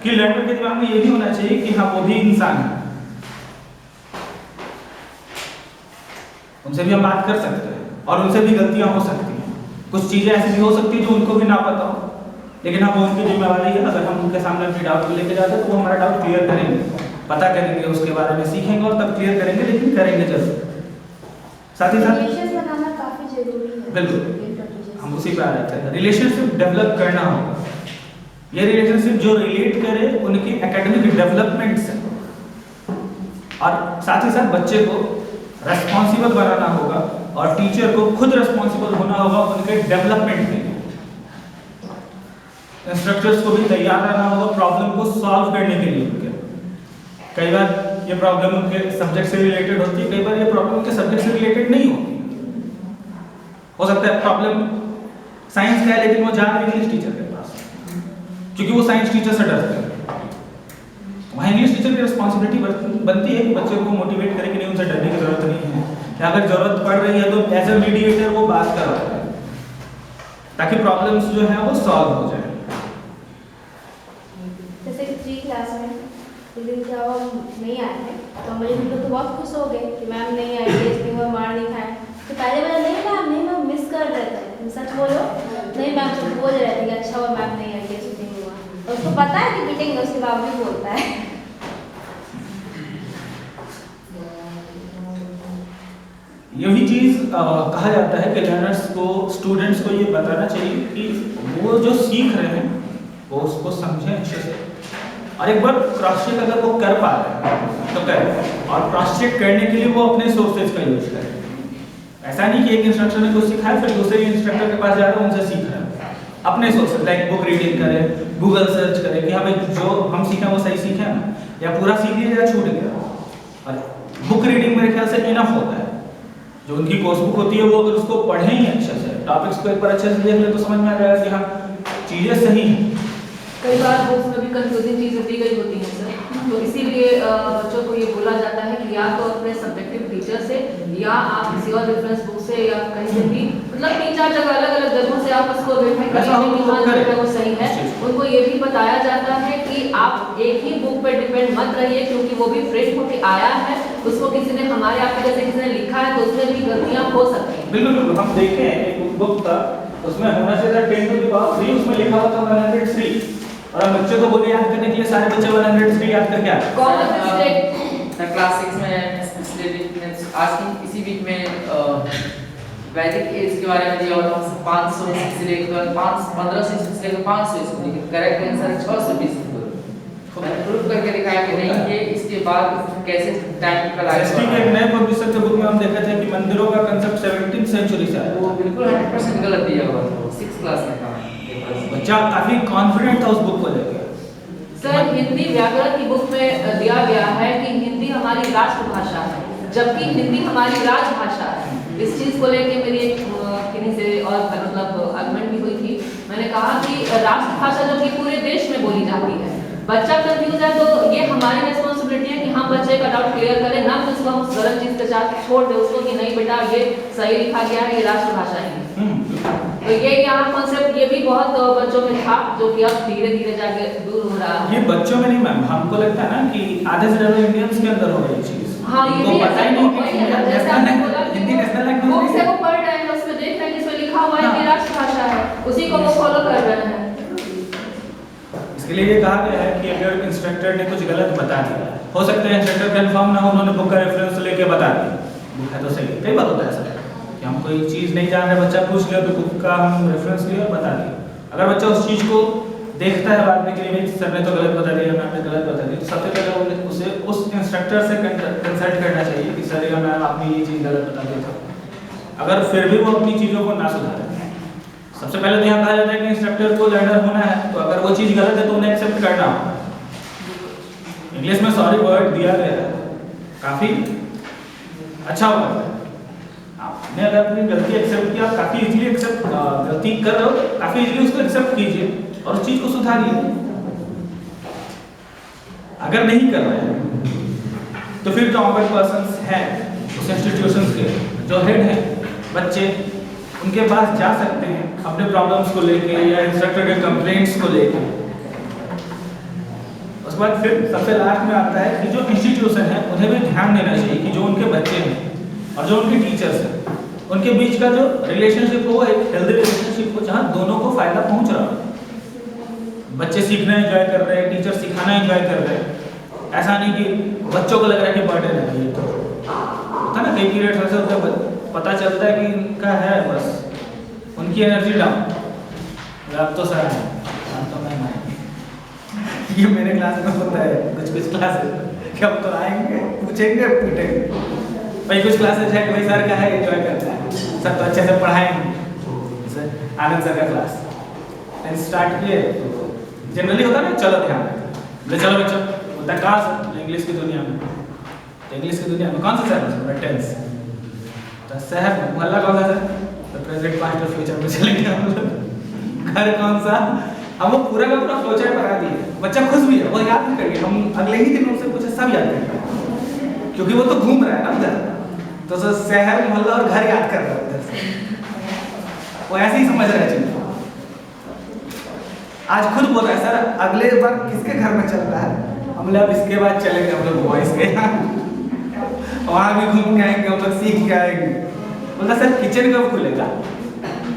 कि लर्नर के दिमाग में ये भी होना चाहिए कि हाँ वो भी इंसान है, उनसे भी हम बात कर सकते हैं और उनसे भी गलतियां हो सकती हैं, कुछ चीज़ें ऐसी भी हो सकती हैं जो उनको भी ना पता हो, लेकिन हाँ वो उनकी जिम्मेवारी है। अगर हम उनके सामने अपने डाउट को लेके जाते हैं तो वो हमारा डाउट क्लियर करेंगे, पता करेंगे, उसके बारे में सीखेंगे और तब क्लियर करेंगे, लेकिन करेंगे जरूर। साथ ही साथ रिलेशंस बनाना काफी जरूरी है। बिल्कुल, हम उसी पे आ रहे थे, रिलेशनशिप डेवलप करना होगा। ये रिलेशनशिप जो रिलेट करे उनकी एकेडमिक डेवलपमेंट से, और साथ ही साथ बच्चे को रेस्पॉन्सिबल बनाना होगा और टीचर को खुद रेस्पॉन्सिबल होना होगा उनके डेवलपमेंट के लिए। इंस्ट्रक्टर्स को भी तैयार रहना होगा प्रॉब्लम को सॉल्व करने के लिए उनके। कई बार ये प्रॉब्लम उनके सब्जेक्ट से रिलेटेड होती है, कई बार ये प्रॉब्लम उनके सब्जेक्ट से रिलेटेड नहीं होती। हो सकता है प्रॉब्लम साइंस का है लेकिन वो जा रहे इंग्लिश टीचर के पास, क्योंकि वो साइंस टीचर से डरते हैं। वहाँ इंग्लिश टीचर की रिस्पॉन्सिबिलिटी बनती है कि बच्चे को मोटिवेट करें कि नहीं, उनसे डरने की जरूरत नहीं है, या अगर जरूरत पड़ रही है तो एज ए मीडिएटर वो बात करवाए ताकि प्रॉब्लम्स जो है वो सॉल्व हो जाए। जैसे 3 क्लास में उस दिन जब हम नहीं आए थे तो मुझे हम लोग तो बहुत खुश हो गए कि मैम नहीं आई, टेस्ट नहीं हुआ, मार नहीं खाए। तो पहले बोला नहीं मैम, नहीं मैम मिस कर रहे थे, तुम सच बोलो। नहीं मैम सब बोल रहे थे कि अच्छा हुआ मैम नहीं आई, टेस्ट नहीं हुआ, और उसको पता है कि मीटिंग उसके बावजूद बोलता है। यही चीज कहा जाता है कि लर्नर्स को, स्टूडेंट्स को ये बताना चाहिए कि वो जो सीख रहे हैं वो उसको समझें अच्छे से, और एक बार क्रॉस चेक अगर वो कर पा रहे हैं तो करें, और क्रॉस चेक करने के लिए वो अपने सोर्सेज का यूज करें। ऐसा नहीं कि एक इंस्ट्रक्टर ने कुछ सिखाया फिर दूसरे इंस्ट्रक्टर के पास जा रहे हैं उनसे सीख रहे हैं। अपने सोर्सेज लाइक बुक रीडिंग करें, गूगल सर्च करें कि हाँ भाई जो हम सीखें वो सही सीखें ना, या पूरा सीख लिया या छूट गया। और बुक रीडिंग मेरे ख्याल से इनफ होता है, जो उनकी कोर्स बुक होती है वो अगर उसको पढ़ें ही अच्छे से, टॉपिक्स को एक बार अच्छे से देख ले तो समझ में आ जाएगा कि हाँ चीज़ें सही हैं। कई बार बुक्स में भी कंफ्यूजिंग चीज़ें दी गई होती हैं सर, तो इसीलिए बच्चों को ये बोला जाता है कि या तो अपने सब्जेक्टिव टीचर से या आप किसी और रेफरेंस बुक से या कहीं से भी, मतलब 3-4 जगह अलग अलग जगहों से आप उसको वेरीफाई करेंगे कि हाँ जो है वो सही है। उनको ये भी बताया जाता है कि आप एक ही बुक पे डिपेंड मत रहिए, क्योंकि वो भी फ्रेश होके आया है, उसको किसी ने हमारे आपके जैसे किसी ने लिखा है तो उसमें भी गलतियाँ हो सकती हैं। बिल्कुल बिल्कुल, हम देखते हैं एक बुक था उसमें होना चाहिए था 10 to the power 3, उसमें लिखा हुआ था 103, और हम बच्चों को बोले याद करने के लिए सारे बच्चे 103 याद करके आए। कॉमन मिस्टेक क्लास 6 में आस्किंग इसी वीक में वैदिक एज के बारे में दिया हुआ था 500 से लेकर 1500 से लेकर 500 इसको, लेकिन करेक्ट आंसर 620 मैंने प्रूफ करके दिखाया कि नहीं ये इसके बाद कैसे टाइम का लाइफ एसटी के एक नए पब्लिशर के बुक में हम देखे थे कि मंदिरों का कांसेप्ट 17th सेंचुरी से आया। वो बिल्कुल 100% गलत दिया हुआ था 6th क्लास में था। बच्चा काफी कॉन्फिडेंट था उस बुक को लेकर। सर हिंदी व्याकरण की बुक में दिया गया है कि हिंदी हमारी राष्ट्रभाषा है, जबकि हिंदी हमारी राजभाषा है। इस चीज को लेके मेरी एक किन्हीं से और मतलब आर्गुमेंट भी हुई थी। मैंने कहा कि राष्ट्रभाषा जो कि पूरे देश में बोली जाती है, बच्चा कंफ्यूज है तो ये हमारी रिस्पॉन्सिबिलिटी है कि हम बच्चे का डाउट क्लियर करें, ना कि उसको हम उस गलत चीज के साथ छोड़ दें उसको कि नहीं बेटा ये सही लिखा गया है, ये राष्ट्रभाषा है। तो ये यहाँ कॉन्सेप्ट ये भी बहुत बच्चों में था, जो कि अब धीरे धीरे जाके दूर हो रहा है। ये बच्चों में नहीं मैम, हमको लगता है ना कि आधे से ज्यादा इंडियंस के अंदर हो रही चीज। हाँ ये भी पता ही नहीं कि हिंदी नेशनल लैंग्वेज बुक से वो पढ़ रहे हैं, उसमें देख रहे हैं कि इसमें लिखा हुआ है कि राष्ट्रभाषा है, उसी इसलिए ये कहा गया है कि अगर इंस्ट्रक्टर ने कुछ गलत बता दिया, हो सकता है इंस्ट्रक्टर कंफर्म ना हो, उन्होंने बुक का रेफरेंस लेके बता दिया, बुक है तो सही है। कई बार होता है ऐसा कि हम कोई चीज़ नहीं जान रहे, बच्चा पूछ लिया तो बुक का हम रेफरेंस लिया और बता दिया। अगर बच्चा उस चीज़ को देखता है बाद में कि नहीं सर ने तो गलत बता दिया, मैम ने गलत बता दिया, तो सबसे पहले उसे उस इंस्ट्रक्टर से कंसल्ट करना चाहिए कि सर या मैम आपने ये चीज़ गलत बता दी था। अगर फिर भी वो अपनी चीज़ों को ना सुधारे, सबसे पहले तो यहाँ कहा जाता है कि इंस्ट्रक्टर को लर्नर होना है, तो अगर वो चीज़ गलत है तो उन्हें एक्सेप्ट करना होगा। इंग्लिश में सॉरी वर्ड दिया गया है, काफ़ी अच्छा वर्ड है। आपने अगर अपनी गलती एक्सेप्ट किया, आप काफ़ी इजीली एक्सेप्ट, गलती कर रहे हो काफ़ी इजीली उसको एक्सेप्ट कीजिए और उस चीज़ को सुधारिए। अगर नहीं कर रहे हैं तो फिर जो ऑफर्ड पर्सन्स हैं उस इंस्टीट्यूशंस के जो हेड हैं, बच्चे उनके पास जा सकते हैं अपने प्रॉब्लम्स को लेके या इंस्ट्रक्टर के कंप्लेंट्स को लेके। उसके बाद फिर सबसे लास्ट में आता है कि जो इंस्टीट्यूशन है उन्हें भी ध्यान देना चाहिए कि जो उनके बच्चे हैं और जो उनके टीचर्स हैं उनके बीच का जो रिलेशनशिप हो एक हेल्दी रिलेशनशिप हो, जहाँ दोनों को फायदा पहुंच रहा हो। बच्चे सीखना एंजॉय कर रहे हैं, टीचर सिखाना एंजॉय कर रहे हैं। ऐसा नहीं कि बच्चों को लग रहा है कि बर्डन है, ये तो होता ना कई पीरियड्स ऐसे होते हैं, पता चलता है कि इनका है बस उनकी एनर्जी डाउन, अब तो सर है, अब तो मैं नहीं। ये मेरे क्लास में होता है, कुछ क्लासेस कि अब तो आएंगे पूछेंगे पीटेंगे। भाई कुछ क्लासेस है कि भाई सर का है एंजॉय करता है, सर तो अच्छे से पढ़ाएंगे। आनंद सर का क्लास स्टार्ट किए, जनरली होता है ना चलो ध्यान बोले चलो बच्चों, होता है क्लास इंग्लिश की दुनिया में। तो इंग्लिश की दुनिया में कौन सा सर? टेंस। तो शहर मोहल्ला कौन सा सर? तो प्रेजेंट पास्ट और फ्यूचर में चलेंगे हम लोग। घर कौन सा? अब वो पूरा का पूरा फ्लोचार्ट बना दिए, बच्चा खुश भी है, वो याद भी करेंगे। हम अगले ही दिन उनसे पूछे सब याद करेंगे क्योंकि वो तो घूम रहा है ना उधर, तो शहर मोहल्ला और घर याद कर रहा है उधर से, वो ऐसे ही समझ रहा है चीज़। आज खुद बोल रहा है सर अगले बार किसके घर में चल रहा है? हम लोग इसके बाद चलेंगे हम लोग बॉयज के यहाँ, वहाँ भी घूम के आएंगे, हम लोग सीख के आएंगे। बोला सर किचन कब खुलेगा?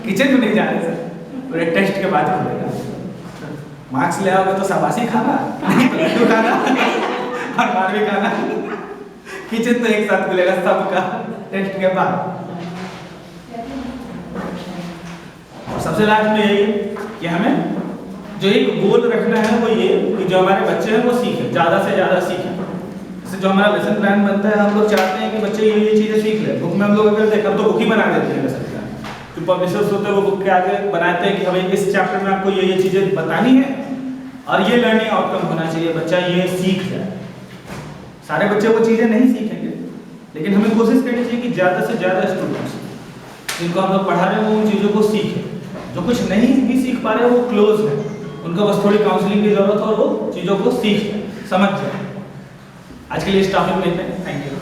किचन में नहीं जा रहे सर, बोले टेस्ट के बाद खुलेगा। मार्क्स ले आओगे तो शाबाशी खाना, नहीं तो लड्डू खाना और मार भी खाना। किचन तो एक साथ खुलेगा सबका टेस्ट के बाद। और सबसे लास्ट में यही कि हमें जो एक गोल रखना है वो ये कि जो हमारे बच्चे हैं वो सीखें, ज़्यादा से ज़्यादा सीखें। जैसे जो हमारा लेसन प्लान बनता है, हम लोग चाहते हैं कि बच्चे ये चीज़ें सीख लें। बुक में हम लोग अगर देखें तो बुक ही बना देते हैं लेसन प्लान, जो पब्लिशर्स होते हैं वो बुक के आगे बनाते हैं कि हमें इस चैप्टर में आपको ये चीज़ें बतानी है और ये लर्निंग आउटकम होना चाहिए, बच्चा ये सीख जाए। सारे बच्चे वो चीज़ें नहीं सीखेंगे, लेकिन हमें कोशिश करनी चाहिए कि ज़्यादा से ज़्यादा स्टूडेंट्स जिनको हम लोग पढ़ा रहे हैं वो उन चीज़ों को सीखें। जो कुछ नहीं भी सीख पा रहे हैं वो क्लोज है, उनको बस थोड़ी काउंसलिंग की जरूरत है और वो चीज़ों को सीख समझ जाए। आज के लिए इस टॉपिक में इतना, थैंक यू।